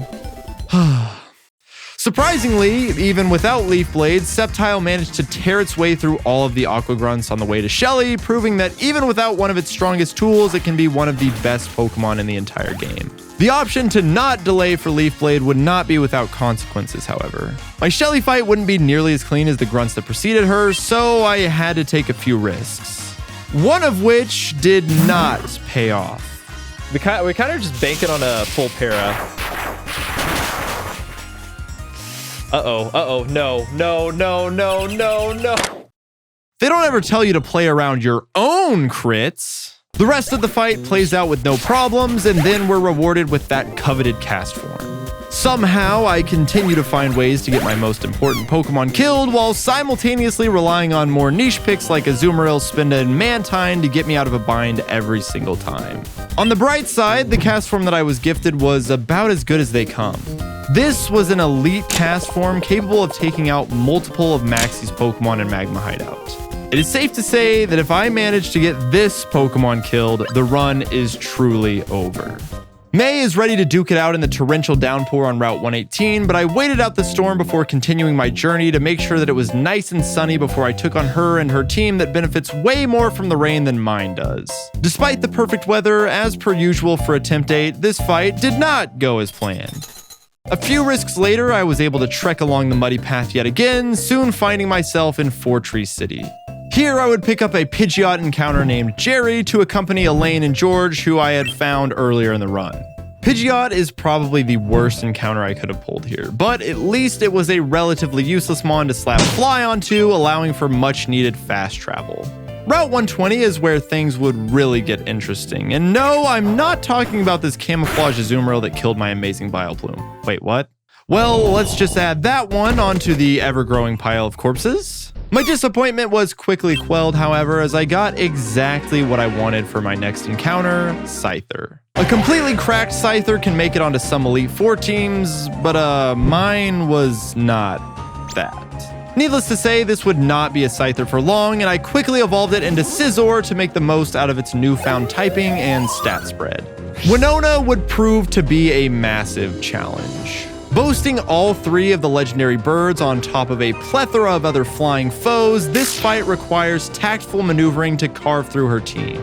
Surprisingly, Surprisingly, even without Leaf Blades, Sceptile managed to tear its way through all of the Aqua Grunts on the way to Shelly, proving that even without one of its strongest tools, it can be one of the best Pokemon in the entire game. The option to not delay for Leaf Blade would not be without consequences, however. My Shelly fight wouldn't be nearly as clean as the grunts that preceded her, so I had to take a few risks. One of which did not pay off. We kind of just banking on a full para. Uh-oh, no. They don't ever tell you to play around your own crits. The rest of the fight plays out with no problems, and then we're rewarded with that coveted cast form. Somehow, I continue to find ways to get my most important Pokemon killed while simultaneously relying on more niche picks like Azumarill, Spinda, and Mantine to get me out of a bind every single time. On the bright side, the cast form that I was gifted was about as good as they come. This was an elite cast form capable of taking out multiple of Maxie's Pokemon in Magma Hideout. It is safe to say that if I manage to get this Pokemon killed, the run is truly over. May is ready to duke it out in the torrential downpour on Route 118, but I waited out the storm before continuing my journey to make sure that it was nice and sunny before I took on her and her team that benefits way more from the rain than mine does. Despite the perfect weather, as per usual for Attempt 8, this fight did not go as planned. A few risks later, I was able to trek along the muddy path yet again, soon finding myself in Four Tree City. Here, I would pick up a Pidgeot encounter named Jerry to accompany Elaine and George, who I had found earlier in the run. Pidgeot is probably the worst encounter I could have pulled here, but at least it was a relatively useless mon to slap Fly onto, allowing for much needed fast travel. Route 120 is where things would really get interesting, and no, I'm not talking about this camouflage Azumarill that killed my amazing Vileplume. Wait, what? Well, let's just add that one onto the ever-growing pile of corpses. My disappointment was quickly quelled, however, as I got exactly what I wanted for my next encounter, Scyther. A completely cracked Scyther can make it onto some Elite Four teams, but mine was not that. Needless to say, this would not be a Scyther for long, and I quickly evolved it into Scizor to make the most out of its newfound typing and stat spread. Winona would prove to be a massive challenge. Boasting all three of the legendary birds on top of a plethora of other flying foes, this fight requires tactful maneuvering to carve through her team.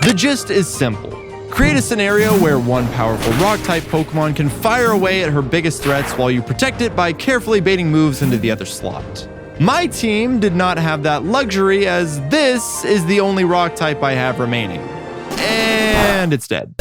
The gist is simple. Create a scenario where one powerful rock-type Pokemon can fire away at her biggest threats while you protect it by carefully baiting moves into the other slot. My team did not have that luxury, as this is the only rock type I have remaining. And it's dead.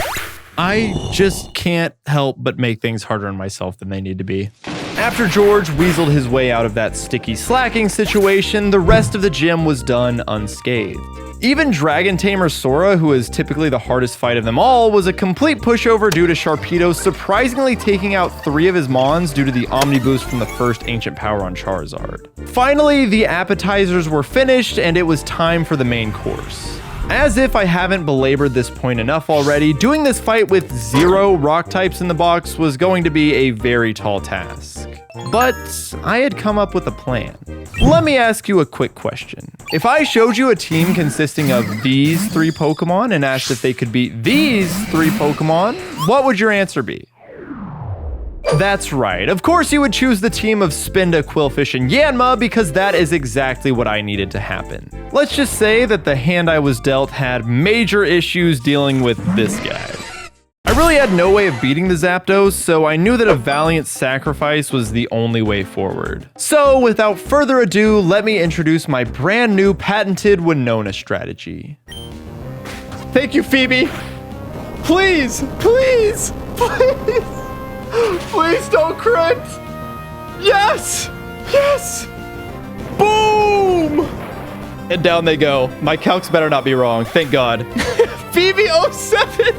I just can't help but make things harder on myself than they need to be. After George weaseled his way out of that sticky slacking situation, the rest of the gym was done unscathed. Even Dragon Tamer Sora, who is typically the hardest fight of them all, was a complete pushover due to Sharpedo surprisingly taking out 3 of his Mons due to the Omni Boost from the first Ancient Power on Charizard. Finally, the appetizers were finished and it was time for the main course. As if I haven't belabored this point enough already, doing this fight with 0 rock types in the box was going to be a very tall task. But I had come up with a plan. Let me ask you a quick question. If I showed you a team consisting of these 3 Pokemon and asked if they could beat these 3 Pokemon, what would your answer be? That's right. Of course you would choose the team of Spinda, Quillfish, and Yanma because that is exactly what I needed to happen. Let's just say that the hand I was dealt had major issues dealing with this guy. I really had no way of beating the Zapdos, so I knew that a valiant sacrifice was the only way forward. So without further ado, let me introduce my brand new patented Winona strategy. Thank you, Phoebe. Please, please, please. Please don't crit! Yes! Yes! Boom! And down they go. My calcs better not be wrong. Thank God. Phoebe 07!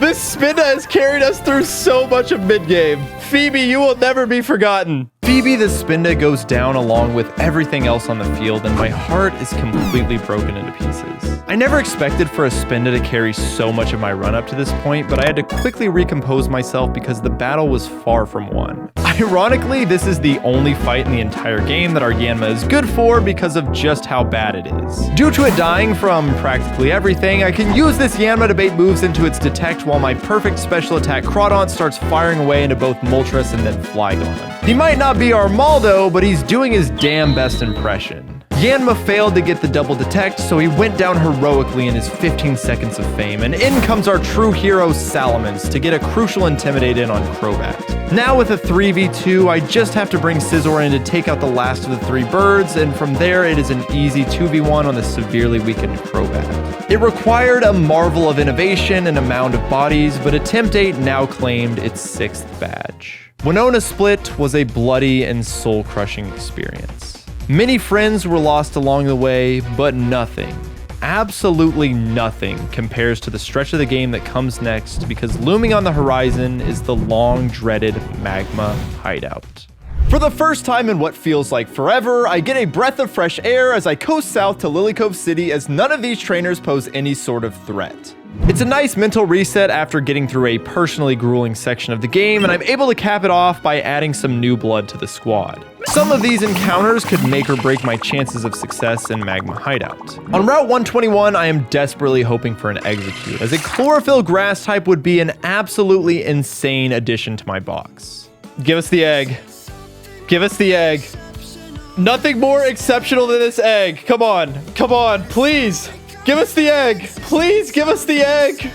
This Spinda has carried us through so much of mid-game. Phoebe, you will never be forgotten. Phoebe the Spinda goes down along with everything else on the field, and my heart is completely broken into pieces. I never expected for a Spinda to carry so much of my run up to this point, but I had to quickly recompose myself because the battle was far from won. Ironically, this is the only fight in the entire game that our Yanma is good for because of just how bad it is. Due to it dying from practically everything, I can use this Yanma to bait moves into its Detect while my perfect special attack Crawdaunt starts firing away into both Moltres and then Flygon. He might not not be Armaldo, but he's doing his damn best impression. Yanma failed to get the double detect, so he went down heroically in his 15 seconds of fame, and in comes our true hero Salamence to get a crucial intimidate in on Crobat. Now with a 3v2, I just have to bring Scizor in to take out the last of the 3 birds, and from there it is an easy 2v1 on the severely weakened Crobat. It required a marvel of innovation and a mound of bodies, but Attempt 8 now claimed its 6th badge. Winona Split was a bloody and soul-crushing experience. Many friends were lost along the way, but nothing, absolutely nothing, compares to the stretch of the game that comes next, because looming on the horizon is the long-dreaded Magma Hideout. For the first time in what feels like forever, I get a breath of fresh air as I coast south to Lily Cove City, as none of these trainers pose any sort of threat. It's a nice mental reset after getting through a personally grueling section of the game, and I'm able to cap it off by adding some new blood to the squad. Some of these encounters could make or break my chances of success in Magma Hideout. On Route 121, I am desperately hoping for an Execute, as a Chlorophyll Grass type would be an absolutely insane addition to my box. Give us the egg. Give us the egg. Nothing more exceptional than this egg. Come on, please. Give us the egg. Please give us the egg.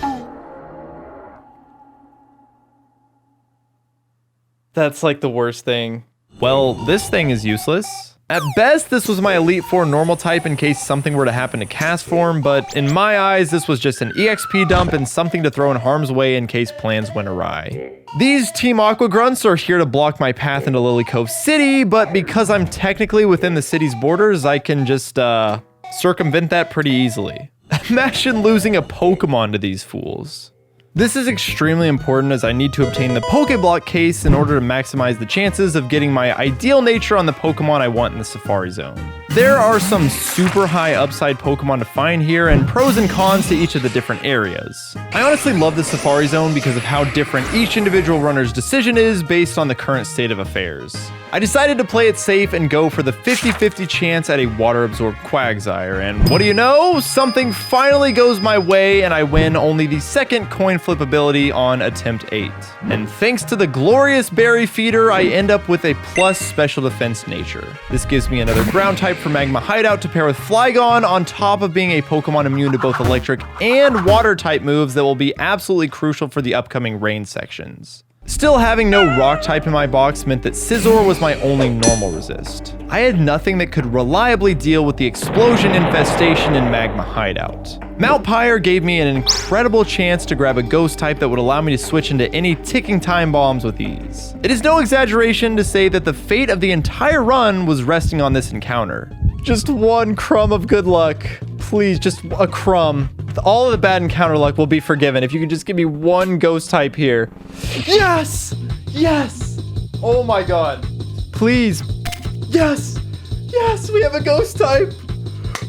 That's like the worst thing. Well, this thing is useless. At best, this was my Elite Four normal type in case something were to happen to Cast Form, but in my eyes, this was just an EXP dump and something to throw in harm's way in case plans went awry. These Team Aqua Grunts are here to block my path into Lily Cove City, but because I'm technically within the city's borders, I can just, circumvent that pretty easily. Imagine losing a Pokemon to these fools. This is extremely important as I need to obtain the Pokéblock case in order to maximize the chances of getting my ideal nature on the Pokemon I want in the Safari Zone. There are some super high upside Pokemon to find here and pros and cons to each of the different areas. I honestly love the Safari Zone because of how different each individual runner's decision is based on the current state of affairs. I decided to play it safe and go for the 50-50 chance at a water-absorbed Quagsire, and what do you know? Something finally goes my way and I win only the second coin flip ability on Attempt 8. And thanks to the glorious Berry Feeder, I end up with a plus special defense nature. This gives me another ground type for Magma Hideout to pair with Flygon, on top of being a Pokemon immune to both electric and water type moves that will be absolutely crucial for the upcoming rain sections. Still, having no rock type in my box meant that Scizor was my only normal resist. I had nothing that could reliably deal with the explosion infestation in Magma Hideout. Mount Pyre gave me an incredible chance to grab a ghost type that would allow me to switch into any ticking time bombs with ease. It is no exaggeration to say that the fate of the entire run was resting on this encounter. Just one crumb of good luck. Please, just a crumb. All of the bad encounter luck will be forgiven if you could just give me one ghost type here. Yes! Yes! Oh my god. Please. Yes! Yes, we have a ghost type!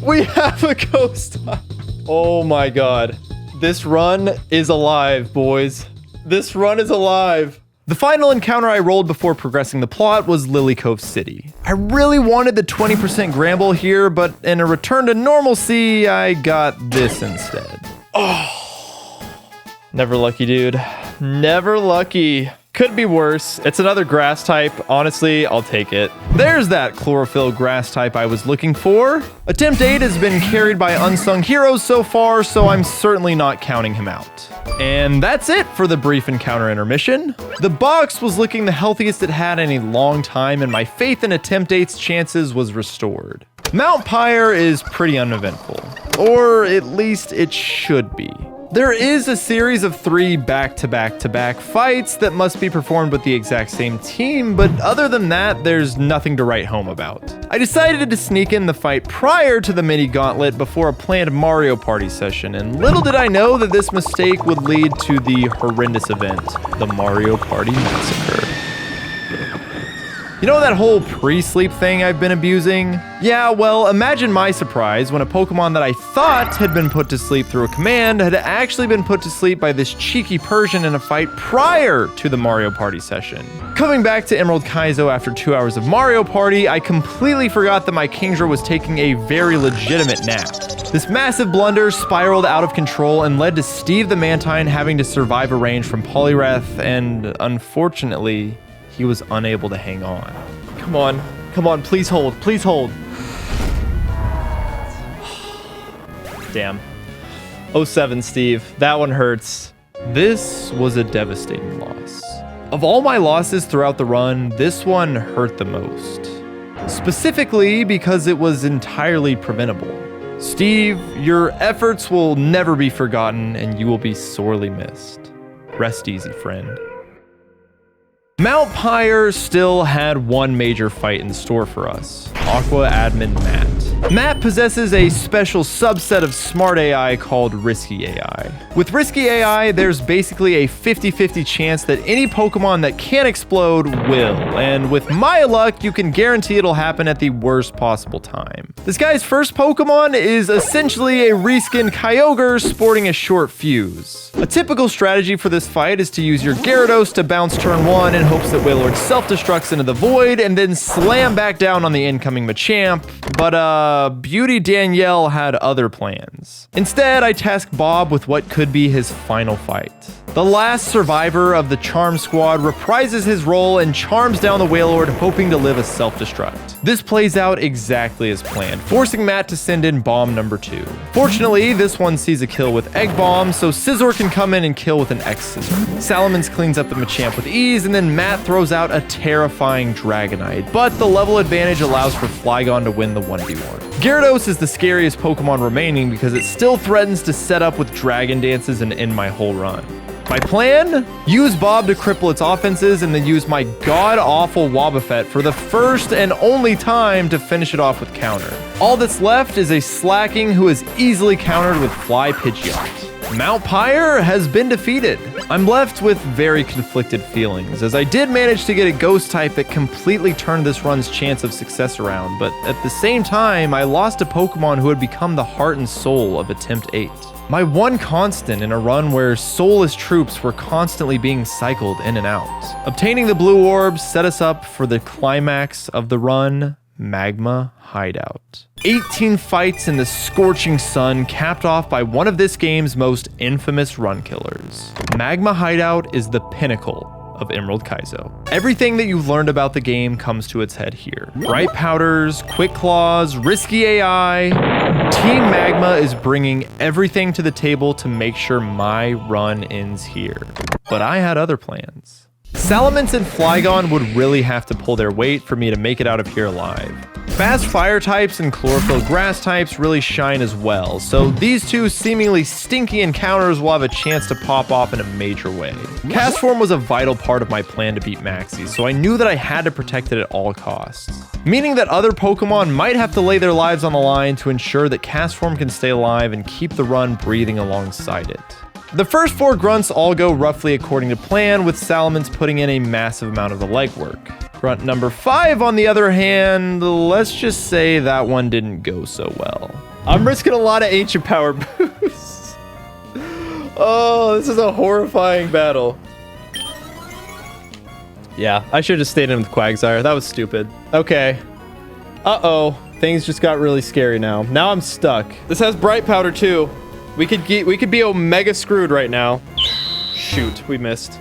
We have a ghost type! Oh my god. This run is alive, boys. This run is alive. The final encounter I rolled before progressing the plot was Lily Cove City. I really wanted the 20% Gramble here, but in a return to normalcy, I got this instead. Oh, never lucky, dude. Never lucky. Could be worse. It's another grass type. Honestly, I'll take it. There's that chlorophyll grass type I was looking for. Attempt 8 has been carried by unsung heroes so far, so I'm certainly not counting him out. And that's it for the brief encounter intermission. The box was looking the healthiest it had in a long time, and my faith in Attempt 8's chances was restored. Mount Pyre is pretty uneventful, or at least it should be. There is a series of 3 back-to-back-to-back fights that must be performed with the exact same team, but other than that, there's nothing to write home about. I decided to sneak in the fight prior to the mini gauntlet before a planned Mario Party session, and little did I know that this mistake would lead to the horrendous event, the Mario Party Massacre. You know that whole pre-sleep thing I've been abusing? Yeah, well, imagine my surprise when a Pokemon that I thought had been put to sleep through a command had actually been put to sleep by this cheeky Persian in a fight prior to the Mario Party session. Coming back to Emerald Kaizo after 2 hours of Mario Party, I completely forgot that my Kingdra was taking a very legitimate nap. This massive blunder spiraled out of control and led to Steve the Mantine having to survive a range from Poliwrath, and unfortunately, he was unable to hang on. Come on. Come on, please hold. Please hold. Damn. 07, Steve. That one hurts. This was a devastating loss. Of all my losses throughout the run, this one hurt the most. Specifically because it was entirely preventable. Steve, your efforts will never be forgotten and you will be sorely missed. Rest easy, friend. Mount Pyre still had one major fight in store for us. Aqua Admin Matt. Matt possesses a special subset of smart AI called Risky AI. With Risky AI, there's basically a 50-50 chance that any Pokemon that can explode will, and with my luck, you can guarantee it'll happen at the worst possible time. This guy's first Pokemon is essentially a reskinned Kyogre sporting a short fuse. A typical strategy for this fight is to use your Gyarados to bounce turn 1 in hopes that Wailord self-destructs into the void and then slam back down on the incoming Machamp, but Beauty Danielle had other plans. Instead, I tasked Bob with what could be his final fight. The last survivor of the Charm Squad reprises his role and charms down the Wailord, hoping to live a self-destruct. This plays out exactly as planned, forcing Matt to send in bomb number 2. Fortunately, this one sees a kill with Egg Bomb, so Scizor can come in and kill with an X-Scissor. Salamence cleans up the Machamp with ease, and then Matt throws out a terrifying Dragonite, but the level advantage allows for Flygon to win the 1v1. Gyarados is the scariest Pokemon remaining because it still threatens to set up with Dragon Dances and end my whole run. My plan? Use Bob to cripple its offenses and then use my god-awful Wobbuffet for the first and only time to finish it off with counter. All that's left is a Slacking who is easily countered with Fly Pidgeot. Mount Pyre has been defeated. I'm left with very conflicted feelings, as I did manage to get a ghost type that completely turned this run's chance of success around, but at the same time, I lost a Pokemon who had become the heart and soul of Attempt 8. My one constant in a run where soulless troops were constantly being cycled in and out. Obtaining the blue orbs set us up for the climax of the run, Magma Hideout. 18 fights in the scorching sun, capped off by one of this game's most infamous run killers. Magma Hideout is the pinnacle of Emerald Kaizo. Everything that you've learned about the game comes to its head here. Bright Powders, Quick Claws, Risky AI. Team Magma is bringing everything to the table to make sure my run ends here. But I had other plans. Salamence and Flygon would really have to pull their weight for me to make it out of here alive. Fast fire types and chlorophyll grass types really shine as well, so these two seemingly stinky encounters will have a chance to pop off in a major way. Cast Form was a vital part of my plan to beat Maxie, so I knew that I had to protect it at all costs. Meaning that other Pokemon might have to lay their lives on the line to ensure that Cast Form can stay alive and keep the run breathing alongside it. The first 4 grunts all go roughly according to plan, with Salamence putting in a massive amount of the legwork. Grunt number 5, on the other hand, let's just say that one didn't go so well. I'm risking a lot of ancient power boosts. Oh, this is a horrifying battle. Yeah, I should have just stayed in with Quagsire. That was stupid. Okay. Uh-oh. Things just got really scary now. Now I'm stuck. This has Bright Powder too. We could be omega screwed right now. Shoot, we missed.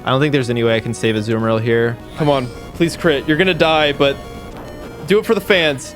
I don't think there's any way I can save Azumarill here. Come on, please crit. You're gonna die, but do it for the fans.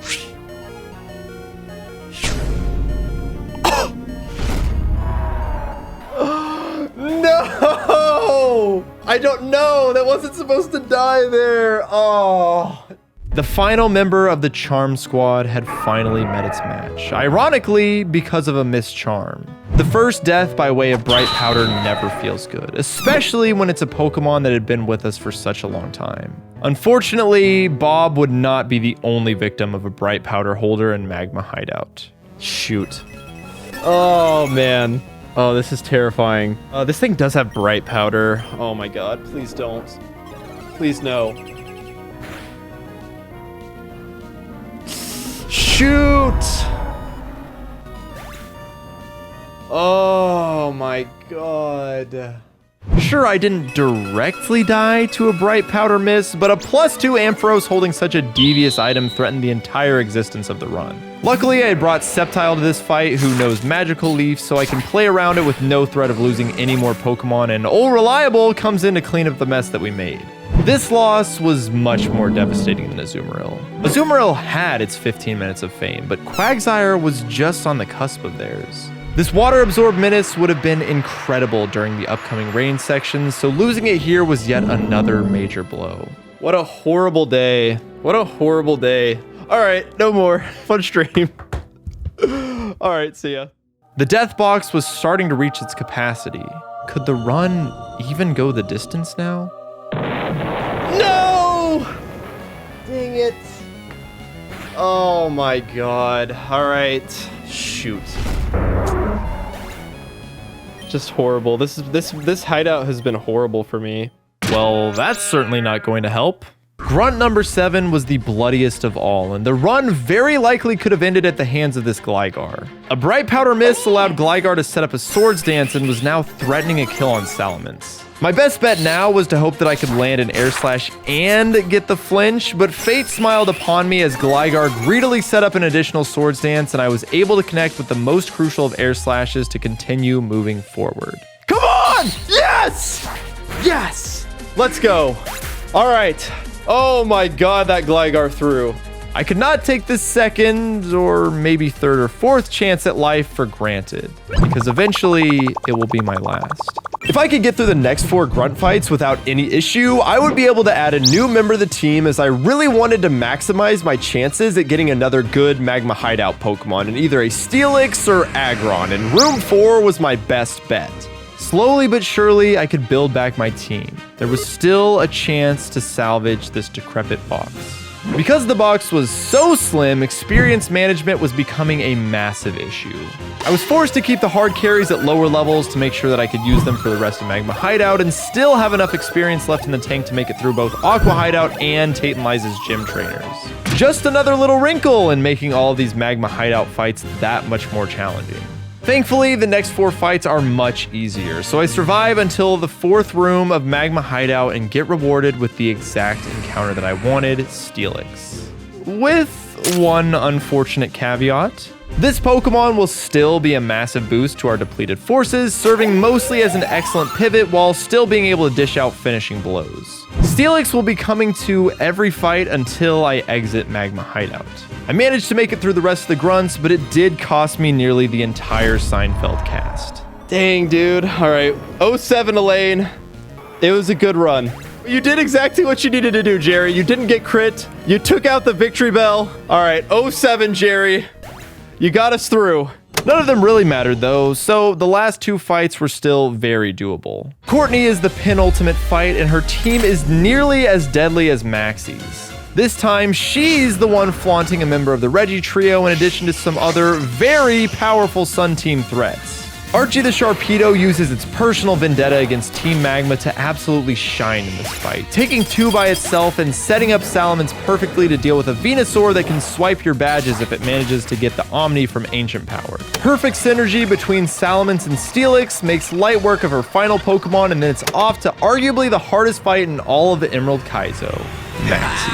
No! I don't know. That wasn't supposed to die there. Oh. The final member of the Charm Squad had finally met its match, ironically because of a missed charm. The first death by way of Bright Powder never feels good, especially when it's a Pokemon that had been with us for such a long time. Unfortunately, Bob would not be the only victim of a Bright Powder holder in Magma Hideout. Shoot. Oh man. Oh, this is terrifying. This thing does have Bright Powder. Oh my god, please don't. Please no. Shoot! Oh my god. Sure, I didn't directly die to a bright powder mist, but a +2 Ampharos holding such a devious item threatened the entire existence of the run. Luckily, I had brought Sceptile to this fight, who knows Magical Leaf, so I can play around it with no threat of losing any more Pokemon, and Old Reliable comes in to clean up the mess that we made. This loss was much more devastating than Azumarill. Azumarill had its 15 minutes of fame, but Quagsire was just on the cusp of theirs. This water-absorbed menace would have been incredible during the upcoming rain sections, so losing it here was yet another major blow. What a horrible day. What a horrible day. All right, no more. Fun stream. All right, see ya. The death box was starting to reach its capacity. Could the run even go the distance now? No! Dang it. Oh my god. All right. Shoot. Just horrible. This hideout has been horrible for me. Well, that's certainly not going to help. Grunt number 7 was the bloodiest of all, and the run very likely could have ended at the hands of this Gligar. A bright powder mist allowed Gligar to set up a swords dance and was now threatening a kill on Salamence. My best bet now was to hope that I could land an air slash and get the flinch, but fate smiled upon me as Gligar greedily set up an additional swords dance, and I was able to connect with the most crucial of air slashes to continue moving forward. Come on! Yes! Yes! Let's go. All right. Oh my god, that Gligar threw. I could not take this second or maybe third or fourth chance at life for granted, because eventually it will be my last. If I could get through the next 4 grunt fights without any issue, I would be able to add a new member of the team, as I really wanted to maximize my chances at getting another good Magma Hideout Pokemon in either a Steelix or Aggron, and Room 4 was my best bet. Slowly but surely, I could build back my team. There was still a chance to salvage this decrepit box. Because the box was so slim, experience management was becoming a massive issue. I was forced to keep the hard carries at lower levels to make sure that I could use them for the rest of Magma Hideout and still have enough experience left in the tank to make it through both Aqua Hideout and Tate and Liza's gym trainers. Just another little wrinkle in making all of these Magma Hideout fights that much more challenging. Thankfully, the next 4 fights are much easier, so I survive until the 4th room of Magma Hideout and get rewarded with the exact encounter that I wanted, Steelix. With one unfortunate caveat. This Pokemon will still be a massive boost to our depleted forces, serving mostly as an excellent pivot while still being able to dish out finishing blows. Steelix will be coming to every fight until I exit Magma Hideout. I managed to make it through the rest of the grunts, but it did cost me nearly the entire Seinfeld cast. Dang, dude. All right. 07 Elaine. It was a good run. You did exactly what you needed to do, Jerry. You didn't get crit. You took out the victory bell. All right. 07, Jerry. You got us through. None of them really mattered though, so the last 2 fights were still very doable. Courtney is the penultimate fight, and her team is nearly as deadly as Maxie's. This time, she's the one flaunting a member of the Reggie trio in addition to some other very powerful Sun Team threats. Archie the Sharpedo uses its personal vendetta against Team Magma to absolutely shine in this fight, taking 2 by itself and setting up Salamence perfectly to deal with a Venusaur that can swipe your badges if it manages to get the Omni from Ancient Power. Perfect synergy between Salamence and Steelix makes light work of her final Pokemon, and then it's off to arguably the hardest fight in all of the Emerald Kaizo, Maxie.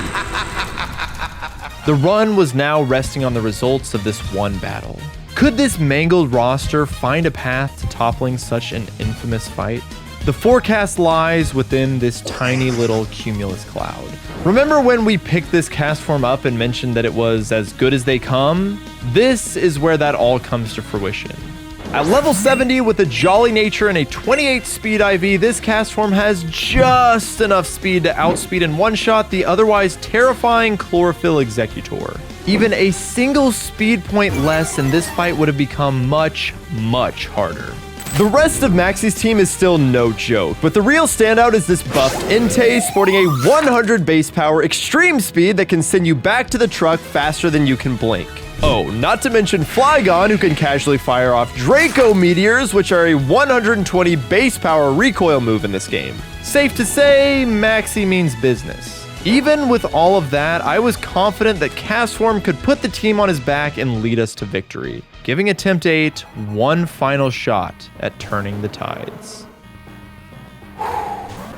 The run was now resting on the results of this one battle. Could this mangled roster find a path to toppling such an infamous fight? The forecast lies within this tiny little cumulus cloud. Remember when we picked this cast form up and mentioned that it was as good as they come? This is where that all comes to fruition. At level 70 with a jolly nature and a 28 speed IV, this cast form has just enough speed to outspeed and one-shot the otherwise terrifying Chlorophyll Executor. Even a single speed point less and this fight would have become much, much harder. The rest of Maxie's team is still no joke, but the real standout is this buffed Entei sporting a 100 base power extreme speed that can send you back to the truck faster than you can blink. Oh, not to mention Flygon, who can casually fire off Draco Meteors, which are a 120 base power recoil move in this game. Safe to say, Maxie means business. Even with all of that, I was confident that Castform could put the team on his back and lead us to victory, giving Attempt 8 one final shot at turning the tides.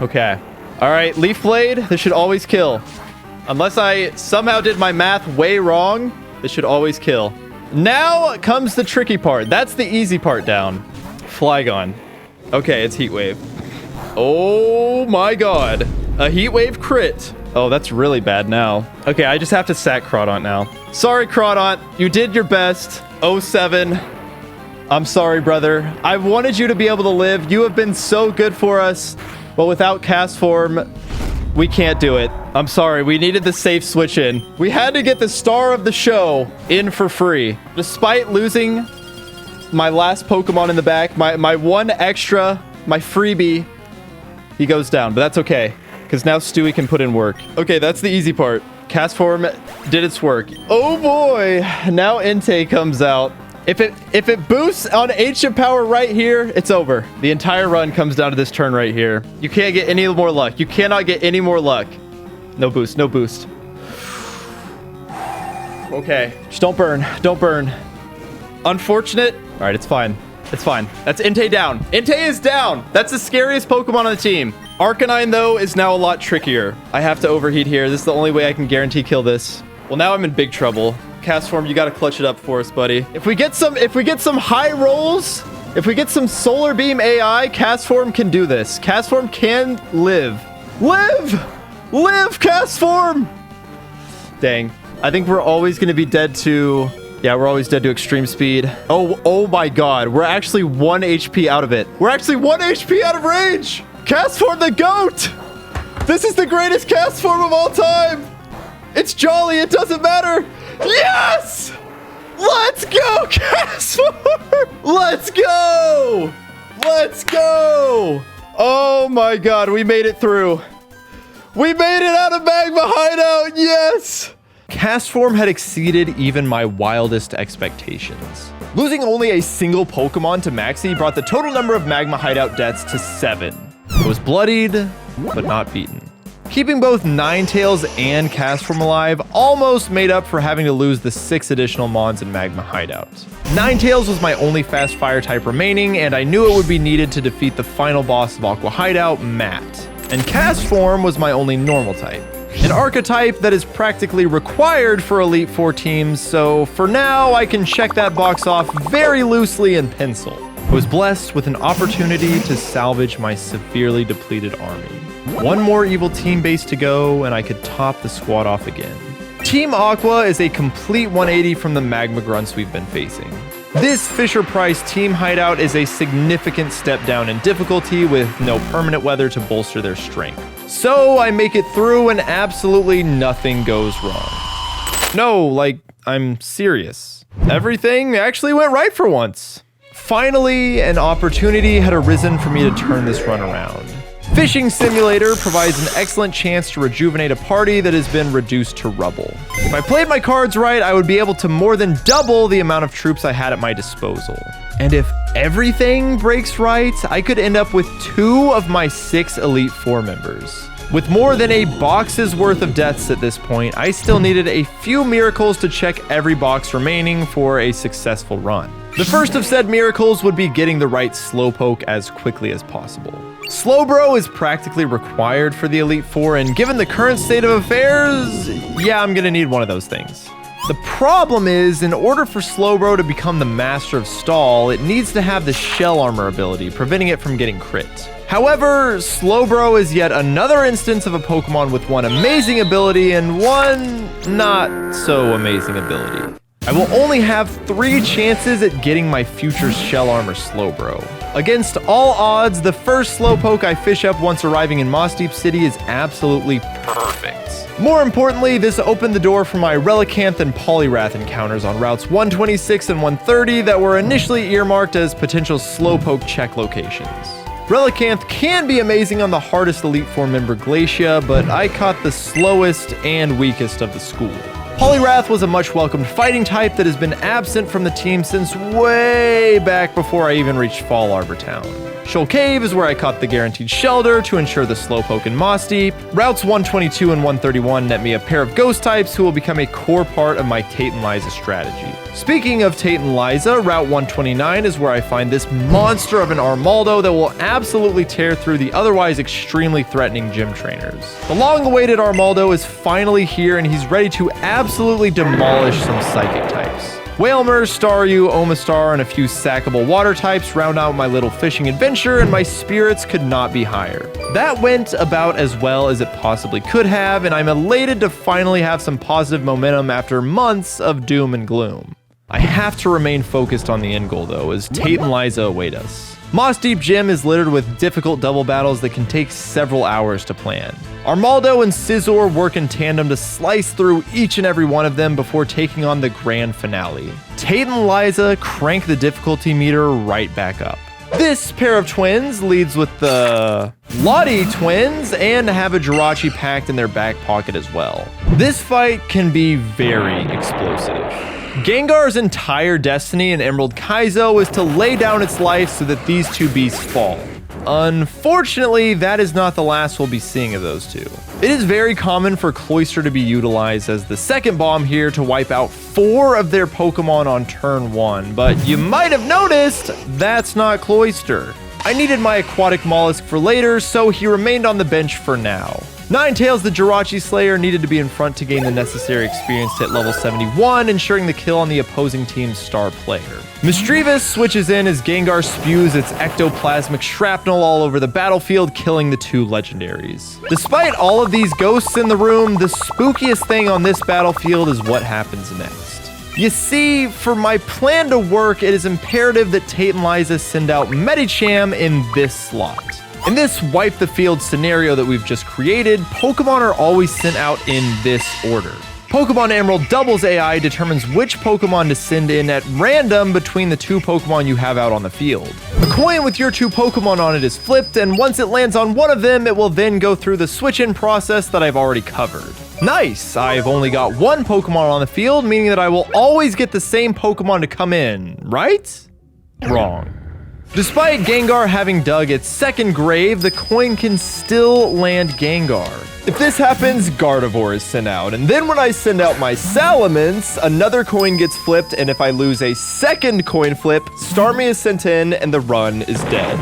Okay. All right, Leaf Blade. This should always kill. Unless I somehow did my math way wrong, this should always kill. Now comes the tricky part. That's the easy part down. Flygon. Okay, it's Heat Wave. Oh my god. A Heat Wave crit. Oh, that's really bad now. Okay, I just have to sack Crawdaunt now. Sorry, Crawdaunt. You did your best. 07. I'm sorry, brother. I wanted you to be able to live. You have been so good for us. But without Cast Form, we can't do it. I'm sorry. We needed the safe switch in. We had to get the star of the show in for free. Despite losing my last Pokemon in the back, my one extra, my freebie, he goes down. But that's okay, because now Stewie can put in work. Okay, that's the easy part. Cast Form did its work. Oh boy. Now Entei comes out. If it boosts on ancient power right here, it's over. The entire run comes down to this turn right here. You can't get any more luck. You cannot get any more luck. No boost, no boost. Okay, just don't burn, don't burn. Unfortunate. All right, it's fine. It's fine. That's Entei down. Entei is down. That's the scariest Pokemon on the team. Arcanine, though, is now a lot trickier. I have to overheat here. This is the only way I can guarantee kill this. Well, now I'm in big trouble. Cast Form, you got to clutch it up for us, buddy. If we get some high rolls, if we get some Solar Beam AI, Cast Form can do this. Cast Form can live. Live, Cast Form. Dang. I think we're always going to be dead to... Yeah, we're always dead to extreme speed. Oh my god. We're actually 1 HP out of it. We're actually 1 HP out of range. Cast Form the GOAT. This is the greatest Cast Form of all time. It's jolly. It doesn't matter. Yes! Let's go, Cast Form. Let's go. Let's go. Oh my god. We made it through. We made it out of Magma Hideout. Yes. Cast Form had exceeded even my wildest expectations. Losing only a single Pokemon to Maxie brought the total number of Magma Hideout deaths to 7. I was bloodied, but not beaten. Keeping both Ninetales and Cast Form alive almost made up for having to lose the 6 additional Mons in Magma Hideout. Ninetales was my only fast fire type remaining, and I knew it would be needed to defeat the final boss of Aqua Hideout, Matt. And Cast Form was my only normal type. An archetype that is practically required for Elite Four teams, so for now I can check that box off very loosely in pencil. I was blessed with an opportunity to salvage my severely depleted army. One more evil team base to go, and I could top the squad off again. Team Aqua is a complete 180 from the Magma Grunts we've been facing. This Fisher-Price team hideout is a significant step down in difficulty with no permanent weather to bolster their strength. So I make it through and absolutely nothing goes wrong. No, like, I'm serious. Everything actually went right for once. Finally, an opportunity had arisen for me to turn this run around. Fishing Simulator provides an excellent chance to rejuvenate a party that has been reduced to rubble. If I played my cards right, I would be able to more than double the amount of troops I had at my disposal. And if everything breaks right, I could end up with 2 of my 6 Elite Four members. With more than a box's worth of deaths at this point, I still needed a few miracles to check every box remaining for a successful run. The first of said miracles would be getting the right Slowpoke as quickly as possible. Slowbro is practically required for the Elite Four, and given the current state of affairs, yeah, I'm gonna need one of those things. The problem is, in order for Slowbro to become the master of Stall, it needs to have the Shell Armor ability, preventing it from getting crit. However, Slowbro is yet another instance of a Pokemon with one amazing ability and one not so amazing ability. I will only have 3 chances at getting my future Shell Armor Slowbro. Against all odds, the first Slowpoke I fish up once arriving in Moss Deep City is absolutely perfect. More importantly, this opened the door for my Relicanth and Poliwrath encounters on routes 126 and 130 that were initially earmarked as potential Slowpoke check locations. Relicanth can be amazing on the hardest Elite Four member Glacia, but I caught the slowest and weakest of the school. Poliwrath was a much welcomed fighting type that has been absent from the team since way back before I even reached Fall Arbor Town. Shoal Cave is where I caught the guaranteed Shelter to ensure the Slowpoke and Moss Deep. Routes 122 and 131 net me a pair of ghost types who will become a core part of my Tate and Liza strategy. Speaking of Tate and Liza, Route 129 is where I find this monster of an Armaldo that will absolutely tear through the otherwise extremely threatening gym trainers. The long-awaited Armaldo is finally here and he's ready to absolutely demolish some psychic types. Whalmer, Staryu, Omastar, and a few sackable water types round out my little fishing adventure, and my spirits could not be higher. That went about as well as it possibly could have, and I'm elated to finally have some positive momentum after months of doom and gloom. I have to remain focused on the end goal though, as Tate and Liza await us. Moss Deep Gym is littered with difficult double battles that can take several hours to plan. Armaldo and Scizor work in tandem to slice through each and every one of them before taking on the grand finale. Tate and Liza crank the difficulty meter right back up. This pair of twins leads with the Lottie twins and have a Jirachi packed in their back pocket as well. This fight can be very explosive. Gengar's entire destiny in Emerald Kaizo is to lay down its life so that these two beasts fall. Unfortunately, that is not the last we'll be seeing of those two. It is very common for Cloyster to be utilized as the second bomb here to wipe out 4 of their Pokemon on turn 1, but you might have noticed that's not Cloyster. I needed my aquatic mollusk for later, so he remained on the bench for now. Ninetales, the Jirachi Slayer, needed to be in front to gain the necessary experience to hit level 71, ensuring the kill on the opposing team's star player. Misdreavus switches in as Gengar spews its ectoplasmic shrapnel all over the battlefield, killing the 2 legendaries. Despite all of these ghosts in the room, the spookiest thing on this battlefield is what happens next. You see, for my plan to work, it is imperative that Tate and Liza send out Medicham in this slot. In this wipe the field scenario that we've just created, Pokemon are always sent out in this order. Pokémon Emerald Double's AI determines which Pokemon to send in at random between the 2 Pokemon you have out on the field. A coin with your 2 Pokemon on it is flipped, and once it lands on one of them, it will then go through the switch-in process that I've already covered. Nice! I've only got 1 Pokemon on the field, meaning that I will always get the same Pokemon to come in, right? Wrong. Despite Gengar having dug its second grave, the coin can still land Gengar. If this happens, Gardevoir is sent out, and then when I send out my Salamence, another coin gets flipped, and if I lose a second coin flip, Starmie is sent in, and the run is dead.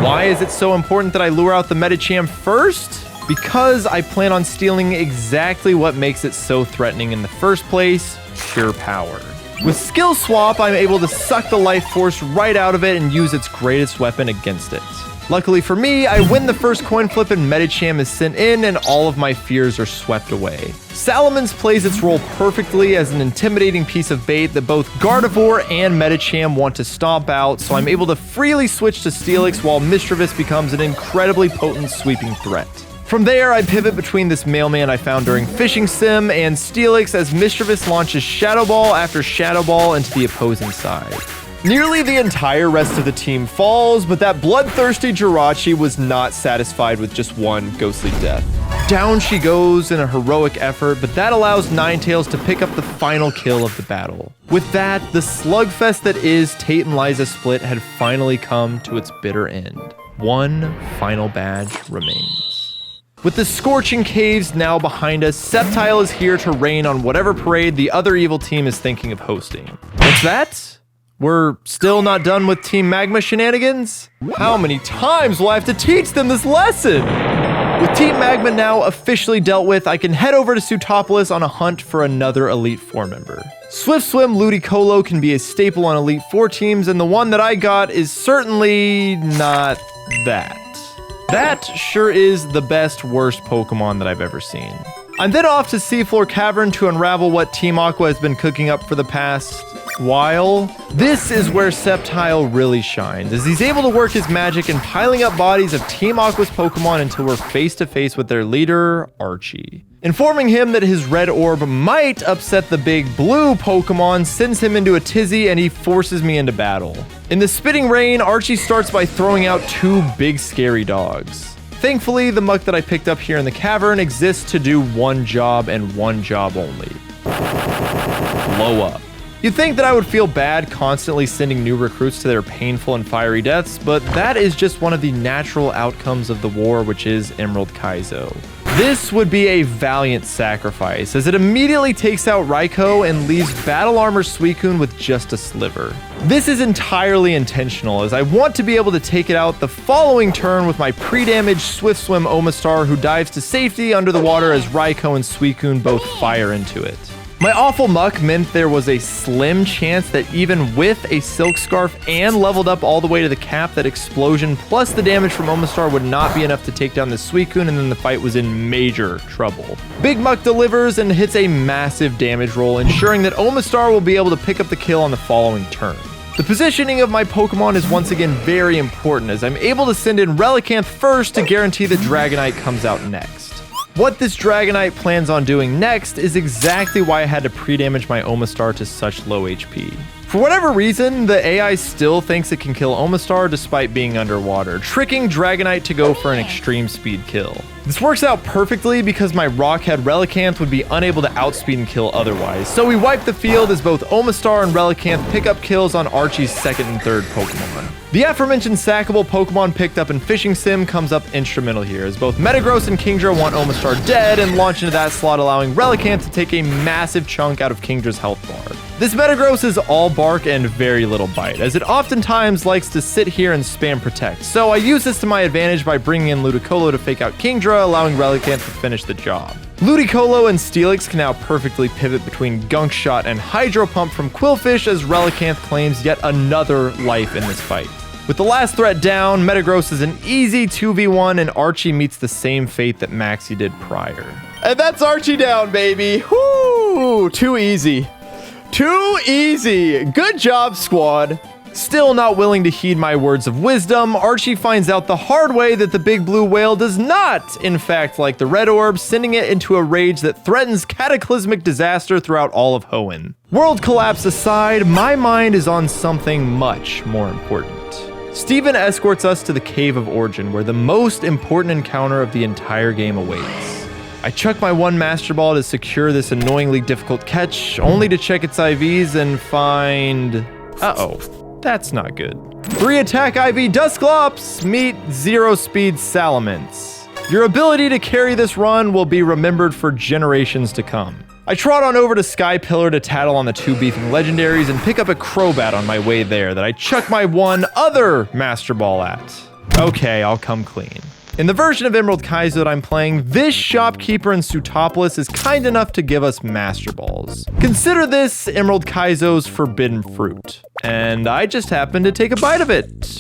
Why is it so important that I lure out the Medicham first? Because I plan on stealing exactly what makes it so threatening in the first place: pure power. With Skill Swap, I'm able to suck the life force right out of it and use its greatest weapon against it. Luckily for me, I win the first coin flip and Medicham is sent in and all of my fears are swept away. Salamence plays its role perfectly as an intimidating piece of bait that both Gardevoir and Medicham want to stomp out, so I'm able to freely switch to Steelix while Misdreavus becomes an incredibly potent sweeping threat. From there, I pivot between this mailman I found during Fishing Sim and Steelix as Misdreavus launches Shadow Ball after Shadow Ball into the opposing side. Nearly the entire rest of the team falls, but that bloodthirsty Jirachi was not satisfied with just one ghostly death. Down she goes in a heroic effort, but that allows Ninetales to pick up the final kill of the battle. With that, the slugfest that is Tate and Liza split had finally come to its bitter end. One final badge remains. With the scorching caves now behind us, Sceptile is here to rain on whatever parade the other evil team is thinking of hosting. What's that? We're still not done with Team Magma shenanigans? How many times will I have to teach them this lesson? With Team Magma now officially dealt with, I can head over to Sootopolis on a hunt for another Elite Four member. Swift Swim Ludicolo can be a staple on Elite Four teams, and the one that I got is certainly not that. That sure is the best worst Pokemon that I've ever seen. I'm then off to Seafloor Cavern to unravel what Team Aqua has been cooking up for the past while. This is where Sceptile really shines, as he's able to work his magic in piling up bodies of Team Aqua's Pokemon until we're face to face with their leader, Archie. Informing him that his red orb might upset the big blue Pokemon sends him into a tizzy and he forces me into battle. In the spitting rain, Archie starts by throwing out 2 big scary dogs. Thankfully, the muck that I picked up here in the cavern exists to do one job and one job only: blow up. You'd think that I would feel bad constantly sending new recruits to their painful and fiery deaths, but that is just one of the natural outcomes of the war, which is Emerald Kaizo. This would be a valiant sacrifice, as it immediately takes out Raikou and leaves Battle Armor Suicune with just a sliver. This is entirely intentional, as I want to be able to take it out the following turn with my pre-damaged Swift Swim Omastar, who dives to safety under the water as Raikou and Suicune both fire into it. My awful muck meant there was a slim chance that even with a Silk Scarf and leveled up all the way to the cap, that explosion plus the damage from Omastar would not be enough to take down the Suicune, and then the fight was in major trouble. Big Muck delivers and hits a massive damage roll, ensuring that Omastar will be able to pick up the kill on the following turn. The positioning of my Pokemon is once again very important, as I'm able to send in Relicanth first to guarantee that Dragonite comes out next. What this Dragonite plans on doing next is exactly why I had to pre-damage my Omastar to such low HP. For whatever reason, the AI still thinks it can kill Omastar despite being underwater, tricking Dragonite to go for an extreme speed kill. This works out perfectly because my Rockhead Relicanth would be unable to outspeed and kill otherwise, so we wipe the field as both Omastar and Relicanth pick up kills on Archie's second and third Pokemon. The aforementioned sackable Pokemon picked up in Fishing Sim comes up instrumental here, as both Metagross and Kingdra want Omastar dead and launch into that slot, allowing Relicanth to take a massive chunk out of Kingdra's health bar. This Metagross is all bark and very little bite, as it oftentimes likes to sit here and spam Protect, so I use this to my advantage by bringing in Ludicolo to fake out Kingdra, allowing Relicanth to finish the job. Ludicolo and Steelix can now perfectly pivot between Gunk Shot and Hydro Pump from Quillfish, as Relicanth claims yet another life in this fight. With the last threat down, Metagross is an easy 2v1, and Archie meets the same fate that Maxie did prior. And that's Archie down, baby! Whoo! Too easy. Too easy! Good job, squad! Still not willing to heed my words of wisdom, Archie finds out the hard way that the big blue whale does not, in fact, like the red orb, sending it into a rage that threatens cataclysmic disaster throughout all of Hoenn. World collapse aside, my mind is on something much more important. Steven escorts us to the Cave of Origin, where the most important encounter of the entire game awaits. I chuck my one Master Ball to secure this annoyingly difficult catch, only to check its IVs and find... uh-oh, that's not good. 3 attack IV Dusclops meet 0 speed Salamence. Your ability to carry this run will be remembered for generations to come. I trot on over to Sky Pillar to tattle on the 2 beefing legendaries and pick up a Crobat on my way there that I chuck my one other Master Ball at. Okay, I'll come clean. In the version of Emerald Kaizo that I'm playing, this shopkeeper in Sootopolis is kind enough to give us Master Balls. Consider this Emerald Kaizo's forbidden fruit, and I just happened to take a bite of it.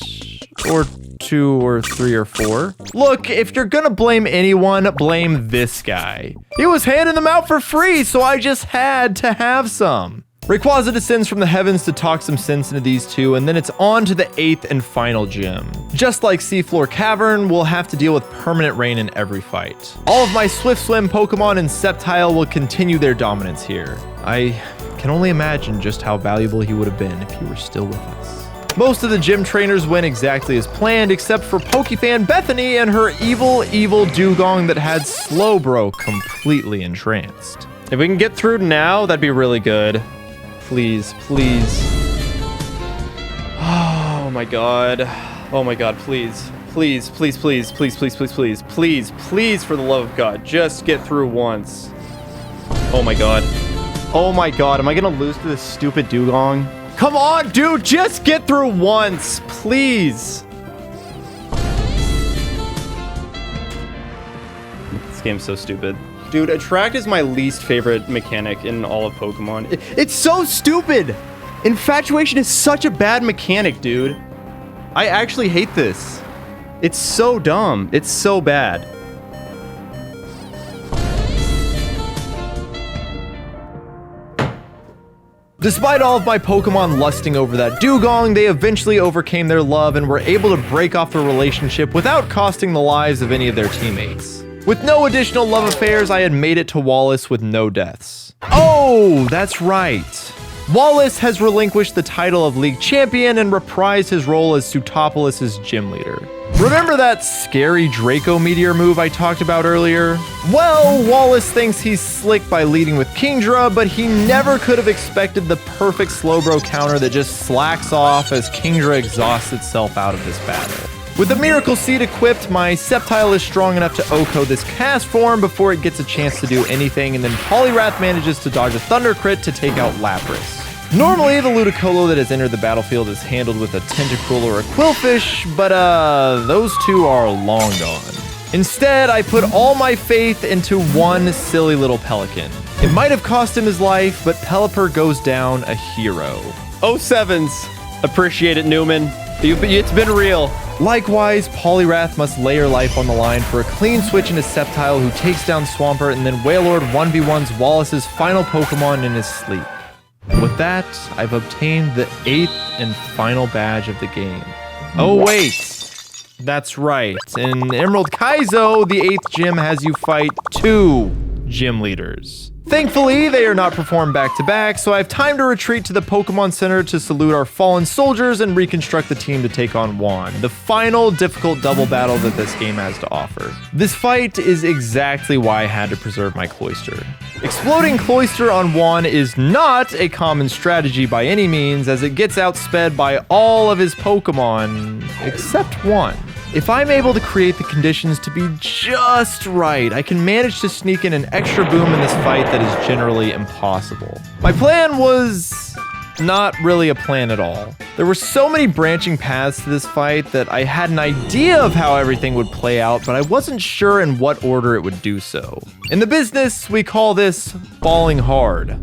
Or 2 or 3 or 4. Look, if you're gonna blame anyone, blame this guy. He was handing them out for free, so I just had to have some. Rayquaza descends from the heavens to talk some sense into these two, and then it's on to the 8th and final gym. Just like Seafloor Cavern, we'll have to deal with permanent rain in every fight. All of my Swift Swim Pokemon and Sceptile will continue their dominance here. I can only imagine just how valuable he would have been if he were still with us. Most of the gym trainers went exactly as planned, except for Pokefan Bethany and her evil Dugong that had Slowbro completely entranced. If we can get through now, that'd be really good. Please, please. Oh my god. Oh my god, please. Please, please, please, please, please, please, please, please, please, for the love of God, just get through once. Oh my god. Oh my god, am I gonna lose to this stupid Dugong? Come on, dude, just get through once, please. This game's so stupid. Dude, Attract is my least favorite mechanic in all of Pokemon. It's so stupid! Infatuation is such a bad mechanic, dude. I actually hate this. It's so dumb. It's so bad. Despite all of my Pokemon lusting over that Dugong, they eventually overcame their love and were able to break off the relationship without costing the lives of any of their teammates. With no additional love affairs, I had made it to Wallace with no deaths. Oh, that's right. Wallace has relinquished the title of league champion and reprised his role as Pseutopolis' gym leader. Remember that scary Draco Meteor move I talked about earlier? Well, Wallace thinks he's slick by leading with Kingdra, but he never could have expected the perfect Slowbro counter that just slacks off as Kingdra exhausts itself out of this battle. With the Miracle Seed equipped, my Sceptile is strong enough to OHKO this cast form before it gets a chance to do anything, and then Poliwrath manages to dodge a Thunder Crit to take out Lapras. Normally, the Ludicolo that has entered the battlefield is handled with a Tentacruel or a Quillfish, but those two are long gone. Instead, I put all my faith into one silly little Pelican. It might have cost him his life, but Pelipper goes down a hero. 07s. Appreciate it, Newman. It's been real. Likewise, Poliwrath must lay her life on the line for a clean switch into Sceptile, who takes down Swampert, and then Wailord 1v1s Wallace's final Pokemon in his sleep. With that, I've obtained the 8th and final badge of the game. Oh wait, that's right. In Emerald Kaizo, the 8th gym has you fight 2 gym leaders. Thankfully, they are not performed back to back, so I have time to retreat to the Pokemon Center to salute our fallen soldiers and reconstruct the team to take on Juan, the final difficult double battle that this game has to offer. This fight is exactly why I had to preserve my Cloyster. Exploding Cloyster on Juan is not a common strategy by any means, as it gets outsped by all of his Pokemon, except one. If I'm able to create the conditions to be just right, I can manage to sneak in an extra boom in this fight that is generally impossible. My plan was not really a plan at all. There were so many branching paths to this fight that I had an idea of how everything would play out, but I wasn't sure in what order it would do so. In the business, we call this balling hard.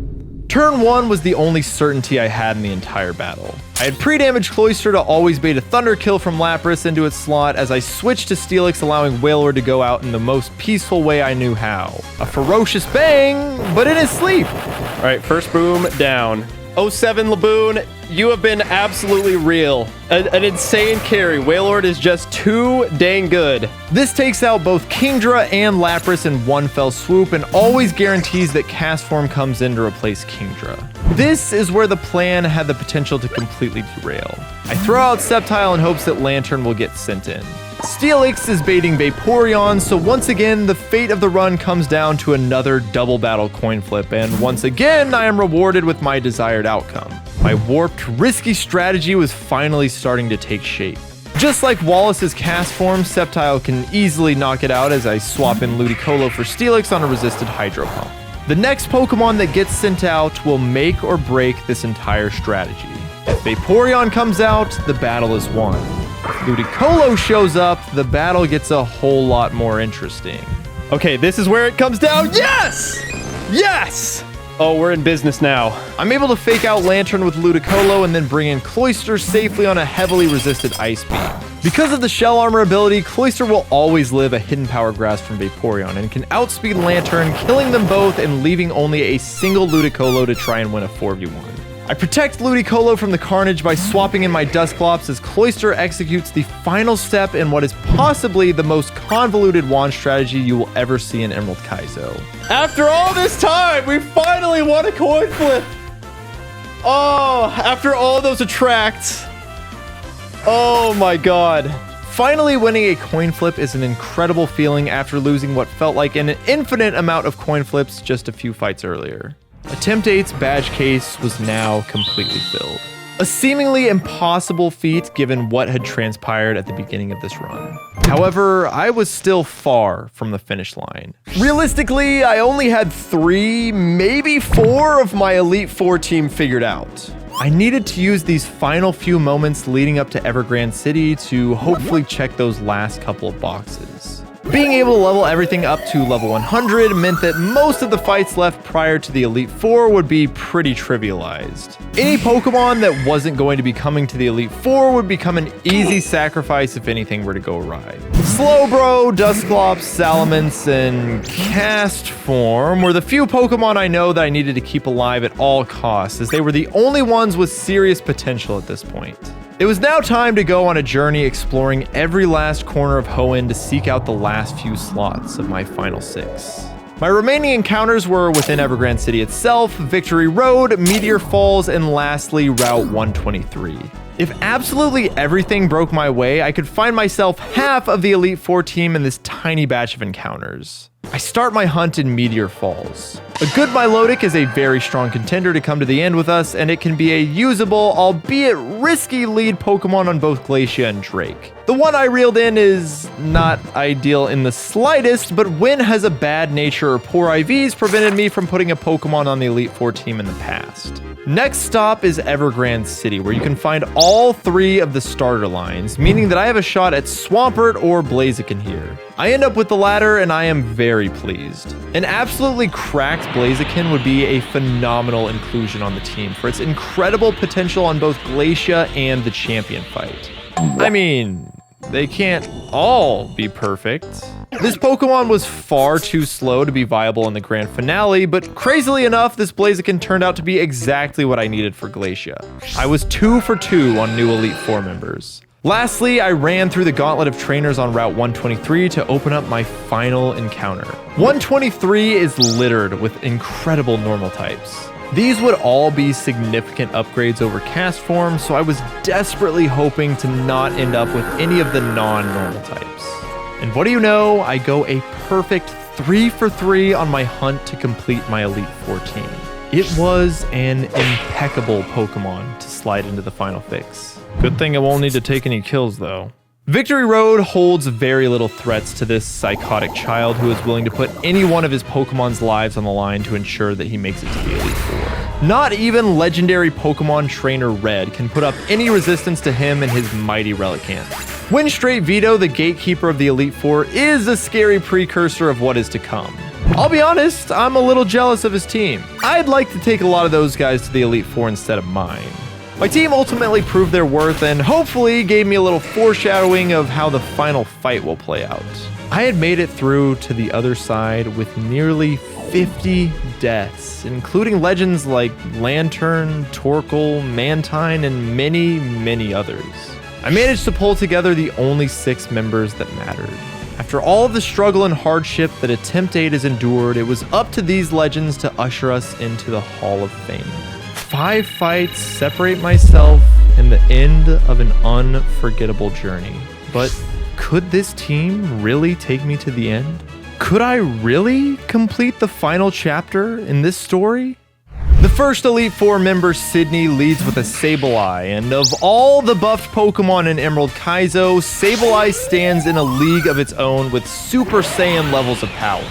Turn 1 was the only certainty I had in the entire battle. I had pre-damaged Cloyster to always bait a Thunder Kill from Lapras into its slot as I switched to Steelix, allowing Wailord to go out in the most peaceful way I knew how. A ferocious bang, but in his sleep. All right, first boom down. 07 Laboon, you have been absolutely real. An insane carry. Wailord is just too dang good. This takes out both Kingdra and Lapras in one fell swoop and always guarantees that Cast Form comes in to replace Kingdra. This is where the plan had the potential to completely derail. I throw out Sceptile in hopes that Lantern will get sent in. Steelix is baiting Vaporeon, so once again, the fate of the run comes down to another double battle coin flip, and once again, I am rewarded with my desired outcome. My warped, risky strategy was finally starting to take shape. Just like Wallace's Cast Form, Sceptile can easily knock it out as I swap in Ludicolo for Steelix on a resisted Hydro Pump. The next Pokemon that gets sent out will make or break this entire strategy. If Vaporeon comes out, the battle is won. If Ludicolo shows up, the battle gets a whole lot more interesting. Okay, this is where it comes down. Yes! Yes! Oh, we're in business now. I'm able to fake out Lantern with Ludicolo and then bring in Cloyster safely on a heavily resisted Ice Beam. Because of the Shell Armor ability, Cloyster will always live a hidden Power Grasp from Vaporeon and can outspeed Lantern, killing them both and leaving only a single Ludicolo to try and win a 4v1. I protect Ludicolo from the carnage by swapping in my Dusclops as Cloyster executes the final step in what is possibly the most convoluted wand strategy you will ever see in Emerald Kaizo. After all this time, we finally won a coin flip! Oh, after all those attracts. Oh my god. Finally winning a coin flip is an incredible feeling after losing what felt like an infinite amount of coin flips just a few fights earlier. Attempt 8's badge case was now completely filled. A seemingly impossible feat given what had transpired at the beginning of this run. However, I was still far from the finish line. Realistically, I only had 3, maybe 4 of my Elite Four team figured out. I needed to use these final few moments leading up to Evergrande City to hopefully check those last couple of boxes. Being able to level everything up to level 100 meant that most of the fights left prior to the Elite Four would be pretty trivialized. Any Pokemon that wasn't going to be coming to the Elite Four would become an easy sacrifice if anything were to go awry. Slowbro, Dusclops, Salamence, and Cast Form were the few Pokemon I know that I needed to keep alive at all costs, as they were the only ones with serious potential at this point. It was now time to go on a journey exploring every last corner of Hoenn to seek out the last few slots of my final 6. My remaining encounters were within Evergrande City itself, Victory Road, Meteor Falls, and lastly, Route 123. If absolutely everything broke my way, I could find myself half of the Elite Four team in this tiny batch of encounters. I start my hunt in Meteor Falls. A good Milotic is a very strong contender to come to the end with us, and it can be a usable, albeit risky lead Pokemon on both Glacia and Drake. The one I reeled in is not ideal in the slightest, but Wynn has a bad nature or poor IVs prevented me from putting a Pokemon on the Elite Four team in the past. Next stop is Evergrande City, where you can find all 3 of the starter lines, meaning that I have a shot at Swampert or Blaziken here. I end up with the latter, and I am very pleased. An absolutely cracked Blaziken would be a phenomenal inclusion on the team for its incredible potential on both Glacia and the champion fight. I mean, they can't all be perfect. This Pokemon was far too slow to be viable in the grand finale, but crazily enough, this Blaziken turned out to be exactly what I needed for Glacia. I was 2 for 2 on new Elite Four members. Lastly, I ran through the gauntlet of trainers on Route 123 to open up my final encounter. 123 is littered with incredible normal types. These would all be significant upgrades over cast form, so I was desperately hoping to not end up with any of the non-normal types. And what do you know, I go a perfect 3 for 3 on my hunt to complete my Elite Four team. It was an impeccable Pokemon to slide into the final fix. Good thing I won't need to take any kills though. Victory Road holds very little threats to this psychotic child who is willing to put any one of his Pokemon's lives on the line to ensure that he makes it to the Elite Four. Not even legendary Pokemon Trainer Red can put up any resistance to him and his mighty Relicanth. When Straight Vito, the gatekeeper of the Elite Four, is a scary precursor of what is to come. I'll be honest, I'm a little jealous of his team. I'd like to take a lot of those guys to the Elite Four instead of mine. My team ultimately proved their worth and hopefully gave me a little foreshadowing of how the final fight will play out. I had made it through to the other side with nearly 50 deaths, including legends like Lantern, Torkoal, Mantine, and many, many others. I managed to pull together the only 6 members that mattered. After all of the struggle and hardship that Attempt 8 has endured, it was up to these legends to usher us into the Hall of Fame. 5 fights separate myself and the end of an unforgettable journey. But could this team really take me to the end? Could I really complete the final chapter in this story? The first Elite Four member, Sydney, leads with a Sableye, and of all the buffed Pokemon in Emerald Kaizo, Sableye stands in a league of its own with Super Saiyan levels of power.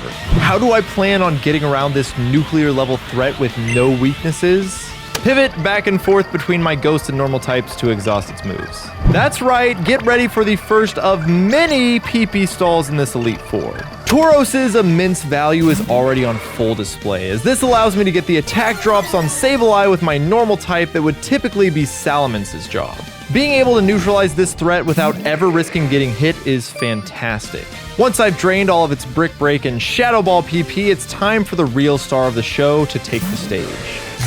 How do I plan on getting around this nuclear level threat with no weaknesses? Pivot back and forth between my ghost and normal types to exhaust its moves. That's right, get ready for the first of many PP stalls in this Elite Four. Tauros's immense value is already on full display, as this allows me to get the attack drops on Sableye with my normal type that would typically be Salamance's job. Being able to neutralize this threat without ever risking getting hit is fantastic. Once I've drained all of its Brick Break and Shadow Ball PP, it's time for the real star of the show to take the stage.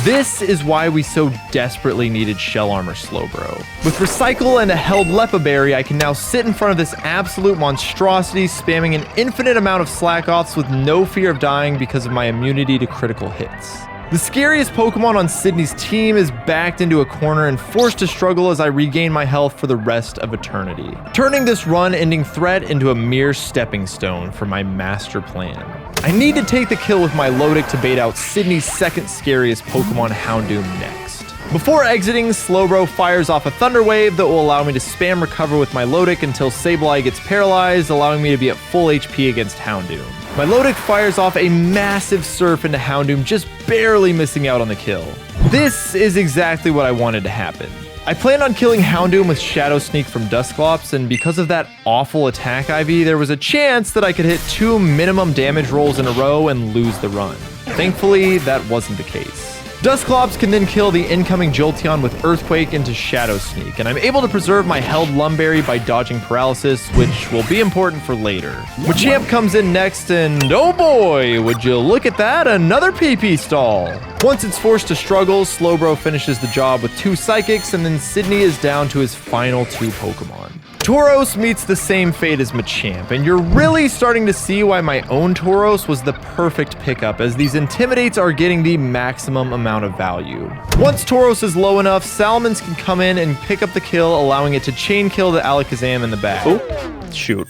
This is why we so desperately needed Shell Armor Slowbro. With Recycle and a held Lepa Berry, I can now sit in front of this absolute monstrosity, spamming an infinite amount of Slack-Offs with no fear of dying because of my immunity to critical hits. The scariest Pokemon on Sydney's team is backed into a corner and forced to struggle as I regain my health for the rest of eternity, turning this run-ending threat into a mere stepping stone for my master plan. I need to take the kill with my Milotic to bait out Sydney's second scariest Pokemon, Houndoom, next. Before exiting, Slowbro fires off a Thunder Wave that will allow me to spam recover with my Milotic until Sableye gets paralyzed, allowing me to be at full HP against Houndoom. My Milotic fires off a massive Surf into Houndoom, just barely missing out on the kill. This is exactly what I wanted to happen. I planned on killing Houndoom with Shadow Sneak from Dusclops, and because of that awful attack IV, there was a chance that I could hit 2 minimum damage rolls in a row and lose the run. Thankfully, that wasn't the case. Dusclops can then kill the incoming Jolteon with Earthquake into Shadow Sneak, and I'm able to preserve my held Lumberry by dodging Paralysis, which will be important for later. Machamp comes in next, and oh boy, would you look at that, another PP stall! Once it's forced to struggle, Slowbro finishes the job with 2 Psychics, and then Sydney is down to his final 2 Pokemon. Tauros meets the same fate as Machamp, and you're really starting to see why my own Tauros was the perfect pickup, as these Intimidates are getting the maximum amount of value. Once Tauros is low enough, Salamence can come in and pick up the kill, allowing it to chain kill the Alakazam in the back. Oh, shoot.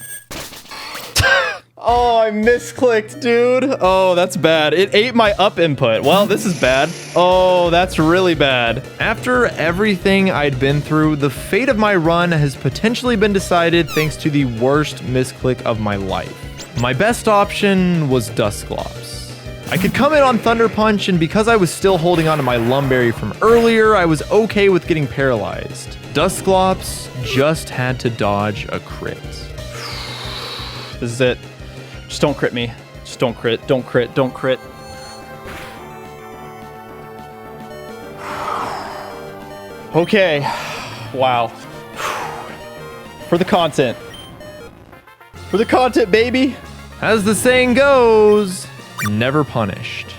Oh, I misclicked, dude. Oh, that's bad. It ate my up input. Well, this is bad. Oh, that's really bad. After everything I'd been through, the fate of my run has potentially been decided thanks to the worst misclick of my life. My best option was Dusclops. I could come in on Thunder Punch, and because I was still holding onto my Lumberry from earlier, I was okay with getting paralyzed. Dusclops just had to dodge a crit. This is it. Just don't crit me. Just don't crit. Don't crit. Don't crit. Okay. Wow. For the content. For the content, baby. As the saying goes, never punished.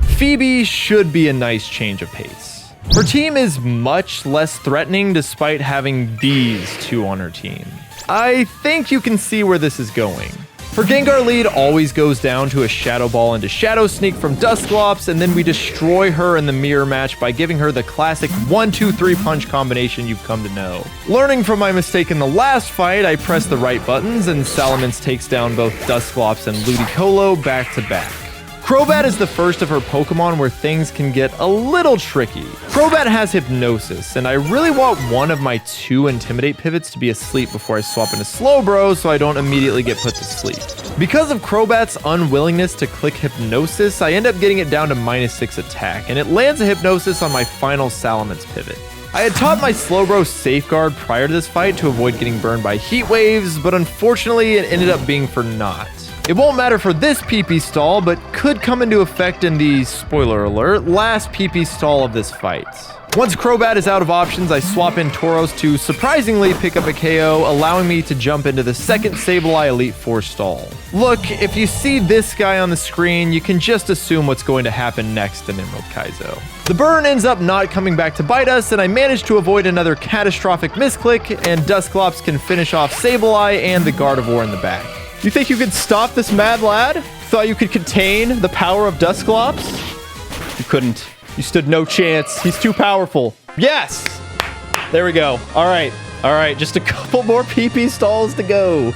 Phoebe should be a nice change of pace. Her team is much less threatening despite having these two on her team. I think you can see where this is going. Her Gengar lead always goes down to a Shadow Ball into Shadow Sneak from Dusclops, and then we destroy her in the mirror match by giving her the classic 1-2-3 punch combination you've come to know. Learning from my mistake in the last fight, I press the right buttons, and Salamence takes down both Dusclops and Ludicolo back to back. Crobat is the first of her Pokemon where things can get a little tricky. Crobat has Hypnosis, and I really want one of my two Intimidate pivots to be asleep before I swap into Slowbro so I don't immediately get put to sleep. Because of Crobat's unwillingness to click Hypnosis, I end up getting it down to -6 attack, and it lands a Hypnosis on my final Salamence pivot. I had taught my Slowbro Safeguard prior to this fight to avoid getting burned by Heat Waves, but unfortunately it ended up being for naught. It won't matter for this PP stall, but could come into effect in the, spoiler alert, last PP stall of this fight. Once Crobat is out of options, I swap in Tauros to surprisingly pick up a KO, allowing me to jump into the second Sableye Elite Four stall. Look, if you see this guy on the screen, you can just assume what's going to happen next in Emerald Kaizo. The burn ends up not coming back to bite us, and I manage to avoid another catastrophic misclick, and Dusclops can finish off Sableye and the Gardevoir in the back. You think you could stop this mad lad? Thought you could contain the power of Dusclops? You couldn't. You stood no chance. He's too powerful. Yes! There we go. All right. All right. Just a couple more PP stalls to go.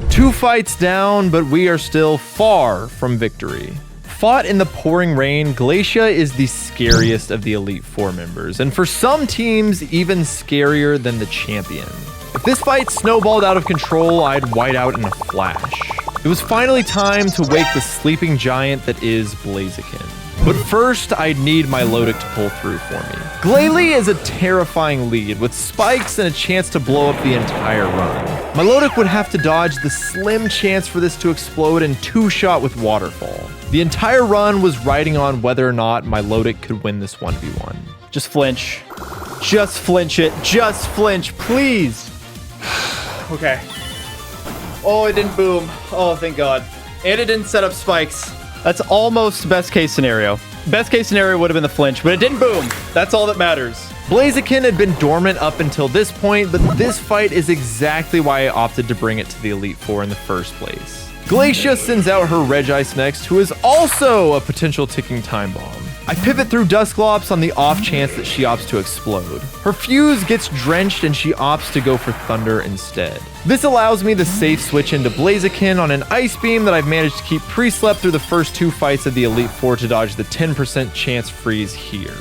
2 fights down, but we are still far from victory. Fought in the pouring rain, Glacia is the scariest of the Elite Four members, and for some teams, even scarier than the champion. If this fight snowballed out of control, I'd white out in a flash. It was finally time to wake the sleeping giant that is Blaziken. But first, I'd need my Milotic to pull through for me. Glalie is a terrifying lead with spikes and a chance to blow up the entire run. Milotic would have to dodge the slim chance for this to explode and 2-shot with Waterfall. The entire run was riding on whether or not Milotic could win this 1v1. Just flinch. Just flinch it. Just flinch, please. Okay. Oh, it didn't boom. Oh, thank God. And it didn't set up spikes. That's almost best case scenario. Best case scenario would have been the flinch, but it didn't boom. That's all that matters. Blaziken had been dormant up until this point, but this fight is exactly why I opted to bring it to the Elite Four in the first place. Glacia sends out her Regice next, who is also a potential ticking time bomb. I pivot through Dusclops on the off chance that she opts to explode. Her fuse gets drenched and she opts to go for Thunder instead. This allows me the safe switch into Blaziken on an Ice Beam that I've managed to keep pre-slept through the first 2 fights of the Elite Four to dodge the 10% chance freeze here.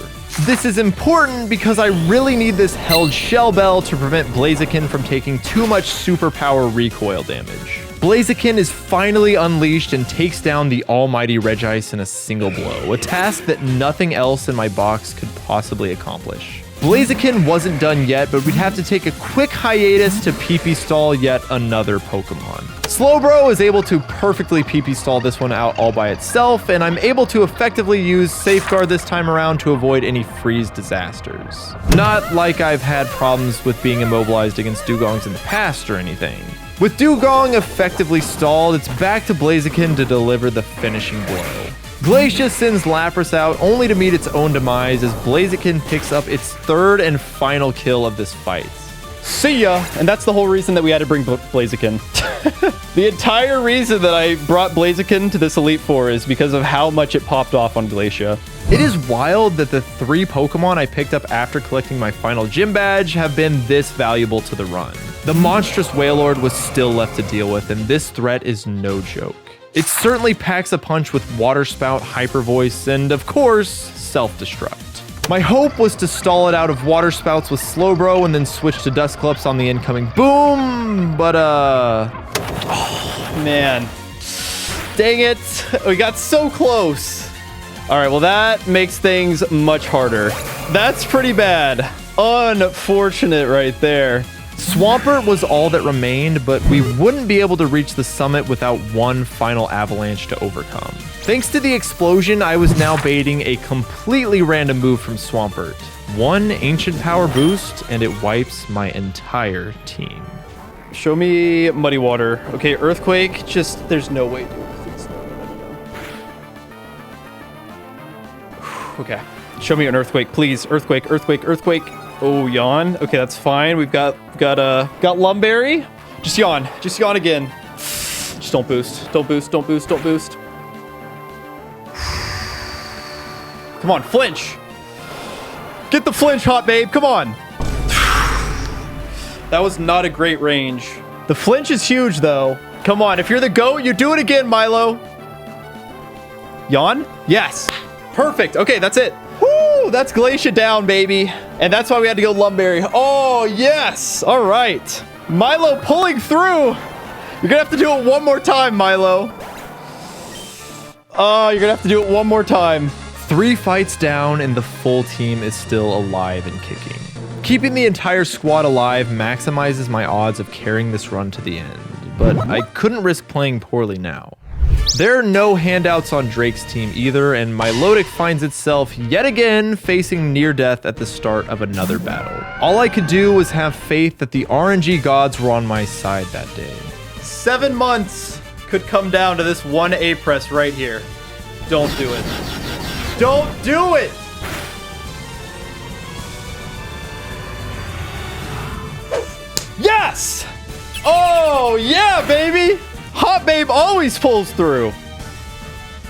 This is important because I really need this held Shell Bell to prevent Blaziken from taking too much superpower recoil damage. Blaziken is finally unleashed and takes down the almighty Regice in a single blow, a task that nothing else in my box could possibly accomplish. Blaziken wasn't done yet, but we'd have to take a quick hiatus to PP stall yet another Pokemon. Slowbro is able to perfectly PP stall this one out all by itself, and I'm able to effectively use Safeguard this time around to avoid any freeze disasters. Not like I've had problems with being immobilized against Dugongs in the past or anything. With Dugong effectively stalled, it's back to Blaziken to deliver the finishing blow. Glacia sends Lapras out only to meet its own demise as Blaziken picks up its 3rd and final kill of this fight. See ya. And that's the whole reason that we had to bring Blaziken. The entire reason that I brought Blaziken to this Elite Four is because of how much it popped off on Glacia. It is wild that the 3 Pokemon I picked up after collecting my final gym badge have been this valuable to the run. The monstrous Wailord was still left to deal with, and this threat is no joke. It certainly packs a punch with Water Spout, Hyper Voice, and of course, Self-Destruct. My hope was to stall it out of Water Spouts with Slowbro and then switch to Dusclops on the incoming boom, but oh, man. Dang it. We got so close. All right, well, that makes things much harder. That's pretty bad. Unfortunate right there. Swampert was all that remained, but we wouldn't be able to reach the summit without one final avalanche to overcome. Thanks to the explosion, I was now baiting a completely random move from Swampert. One ancient power boost, and it wipes my entire team. Show me Muddy Water. Okay, Earthquake, just, there's no way, dude. Okay, show me an Earthquake, please. Earthquake, Earthquake, Earthquake. Oh, yawn. Okay, that's fine. We've got Lumberry. Just yawn again. Just don't boost. Don't boost. Don't boost. Don't boost. Come on, flinch. Get the flinch, hot babe. Come on. That was not a great range. The flinch is huge, though. Come on, if you're the GOAT, you do it again, Milo. Yawn? Yes. Perfect. Okay, that's it. Woo! That's Glacia down, baby. And that's why we had to go Lumberry. Oh, yes. All right. Milo pulling through. You're going to have to do it one more time, Milo. Oh, you're going to have to do it one more time. 3 fights down and the full team is still alive and kicking. Keeping the entire squad alive maximizes my odds of carrying this run to the end, but I couldn't risk playing poorly now. There are no handouts on Drake's team either, and Milotic finds itself yet again facing near death at the start of another battle. All I could do was have faith that the RNG gods were on my side that day. 7 months could come down to this one A-press right here. Don't do it. Don't do it! Yes! Oh, yeah, baby! Hot Babe always pulls through.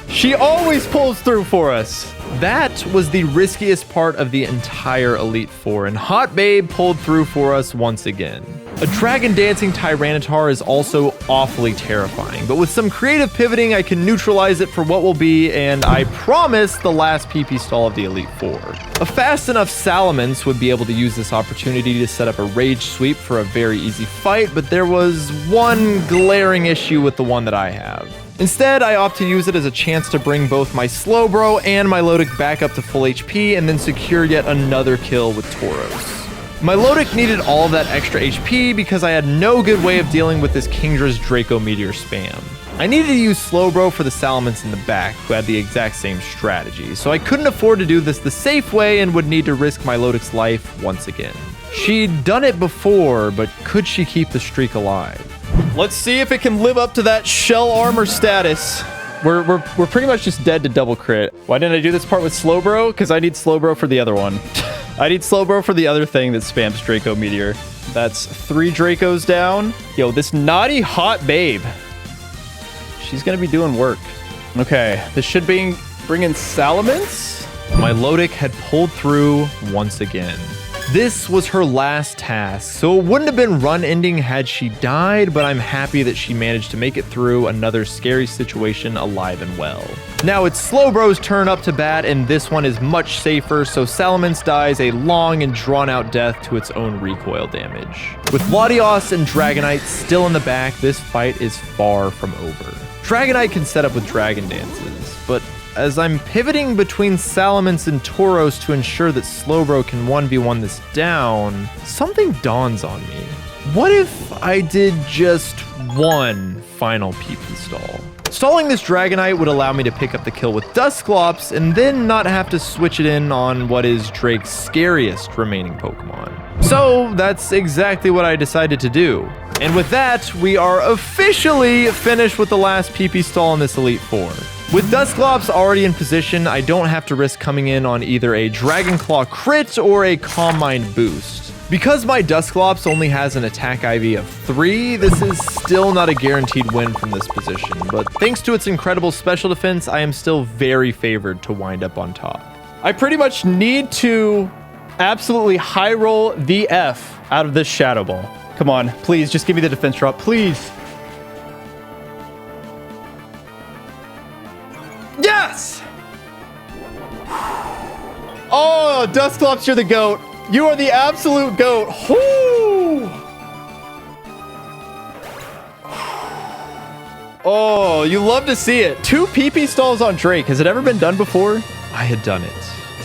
She always pulls through for us. That was the riskiest part of the entire Elite Four, and Hot Babe pulled through for us once again. A dragon dancing Tyranitar is also awfully terrifying, but with some creative pivoting, I can neutralize it for what will be, and I promise, the last PP stall of the Elite Four. A fast enough Salamence would be able to use this opportunity to set up a Rage Sweep for a very easy fight, but there was one glaring issue with the one that I have. Instead, I opt to use it as a chance to bring both my Slowbro and Milotic back up to full HP and then secure yet another kill with Tauros. Milotic needed all of that extra HP because I had no good way of dealing with this Kingdra's Draco Meteor spam. I needed to use Slowbro for the Salamence in the back, who had the exact same strategy, so I couldn't afford to do this the safe way and would need to risk Milotic's life once again. She'd done it before, but could she keep the streak alive? Let's see if it can live up to that shell armor status. We're pretty much just dead to double crit. Why didn't I do this part with Slowbro? Because I need Slowbro for the other one. I need Slowbro for the other thing that spams Draco Meteor. That's 3 Dracos down. Yo, this naughty hot babe. She's gonna be doing work. Okay, this should bring in Salamence. Milotic had pulled through once again. This was her last task, so it wouldn't have been run-ending had she died, but I'm happy that she managed to make it through another scary situation alive and well. Now it's Slowbro's turn up to bat, and this one is much safer, so Salamence dies a long and drawn-out death to its own recoil damage. With Latios and Dragonite still in the back, this fight is far from over. Dragonite can set up with Dragon Dances, but as I'm pivoting between Salamence and Tauros to ensure that Slowbro can 1v1 this down, something dawns on me. What if I did just one final PP stall? Stalling this Dragonite would allow me to pick up the kill with Dusclops and then not have to switch it in on what is Drake's scariest remaining Pokemon. So that's exactly what I decided to do. And with that, we are officially finished with the last PP stall in this Elite Four. With Dusclops already in position, I don't have to risk coming in on either a Dragon Claw crit or a Calm Mind boost. Because my Dusclops only has an attack IV of 3, this is still not a guaranteed win from this position, but thanks to its incredible special defense, I am still very favored to wind up on top. I pretty much need to absolutely high roll the F out of this Shadow Ball. Come on, please, just give me the defense drop, please. Yes! Oh, Dusclops, you're the GOAT. You are the absolute GOAT. Whoo! Oh, you love to see it. 2 PP stalls on Drake. Has it ever been done before? I had done it.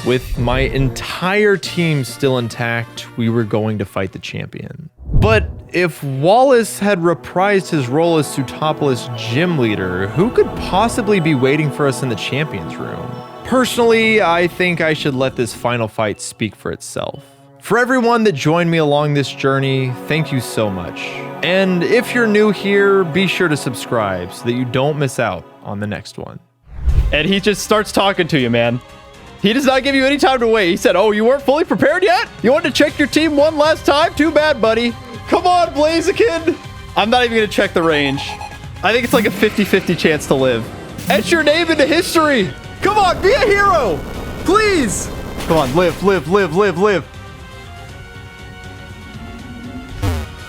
With my entire team still intact, we were going to fight the champion. But if Wallace had reprised his role as Sootopolis gym leader, who could possibly be waiting for us in the champion's room? Personally, I think I should let this final fight speak for itself. For everyone that joined me along this journey, thank you so much. And if you're new here, be sure to subscribe so that you don't miss out on the next one. And he just starts talking to you, man. He does not give you any time to wait. He said, oh, you weren't fully prepared yet? You want to check your team one last time? Too bad, buddy. Come on, Blaziken. I'm not even going to check the range. I think it's like a 50-50 chance to live. Etch your name into history. Come on, be a hero. Please. Come on, live, live, live, live, live.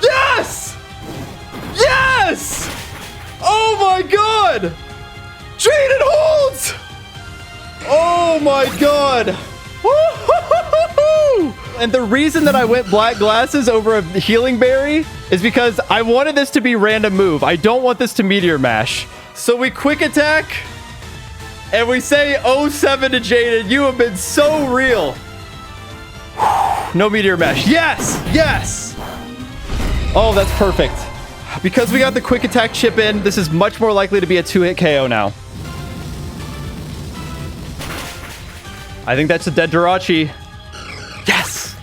Yes! Yes! Oh my god! Jaden holds! Oh my god! Woo-hoo-hoo-hoo-hoo! And the reason that I went black glasses over a healing berry is because I wanted this to be random move. I don't want this to meteor mash. So we quick attack and we say 07 to Jaden. You have been so real. No meteor mash. Yes! Yes! Oh, that's perfect. Because we got the quick attack chip in, this is much more likely to be a 2-hit KO now. I think that's a dead Jirachi. Yes!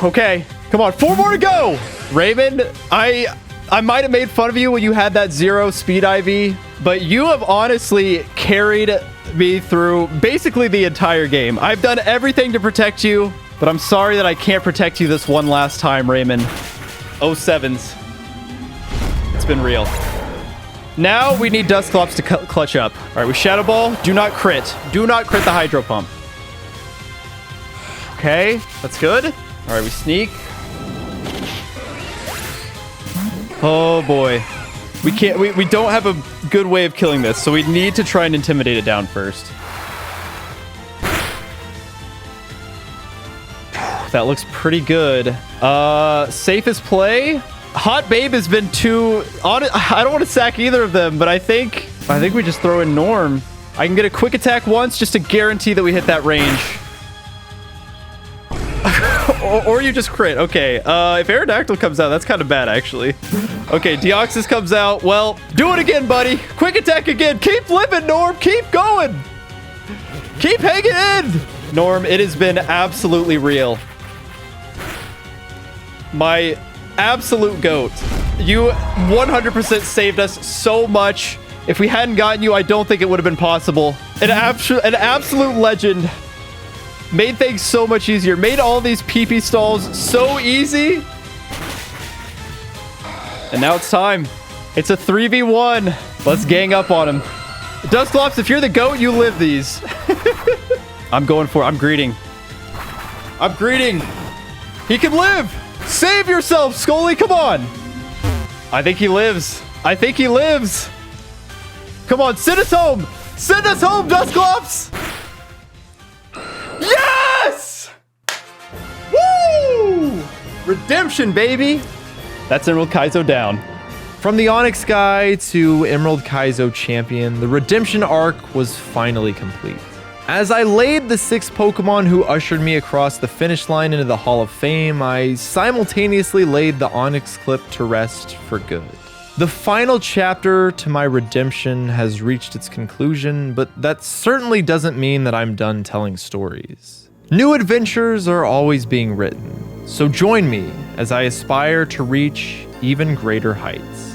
Okay, come on, 4 more to go! Raven, I might have made fun of you when you had that 0 speed IV, but you have honestly carried me through basically the entire game. I've done everything to protect you, but I'm sorry that I can't protect you this one last time, Raymond. 07s. It's been real. Now we need Dusclops to clutch up. All right, we Shadow Ball. Do not crit. Do not crit the Hydro Pump. Okay, that's good. All right, we sneak. Oh boy. We can't, we don't have a good way of killing this, so we need to try and intimidate it down first. That looks pretty good. Safest play. Hot Babe has been too... I don't want to sack either of them, but I think we just throw in Norm. I can get a quick attack once just to guarantee that we hit that range. or you just crit. Okay, if Aerodactyl comes out, that's kind of bad, actually. Okay, Deoxys comes out. Well, do it again, buddy. Quick attack again. Keep living, Norm. Keep going. Keep hanging in. Norm, it has been absolutely real. My absolute GOAT. You 100% saved us so much. If we hadn't gotten you, I don't think it would have been possible. An absolute legend. Made things so much easier. Made all these PP stalls so easy. And now it's time. It's a 3v1. Let's gang up on him. Dusclops, if you're the GOAT, you live these. I'm going for it. I'm greeting. I'm greeting. He can live. Save yourself, Scully. Come on. I think he lives. I think he lives. Come on, send us home. Send us home, Dusclops. Yes! Woo! Redemption, baby. That's Emerald Kaizo down. From the Onyx Guy to Emerald Kaizo Champion, the redemption arc was finally complete. As I laid the 6 Pokemon who ushered me across the finish line into the Hall of Fame, I simultaneously laid the Onyx clip to rest for good. The final chapter to my redemption has reached its conclusion, but that certainly doesn't mean that I'm done telling stories. New adventures are always being written, so join me as I aspire to reach even greater heights.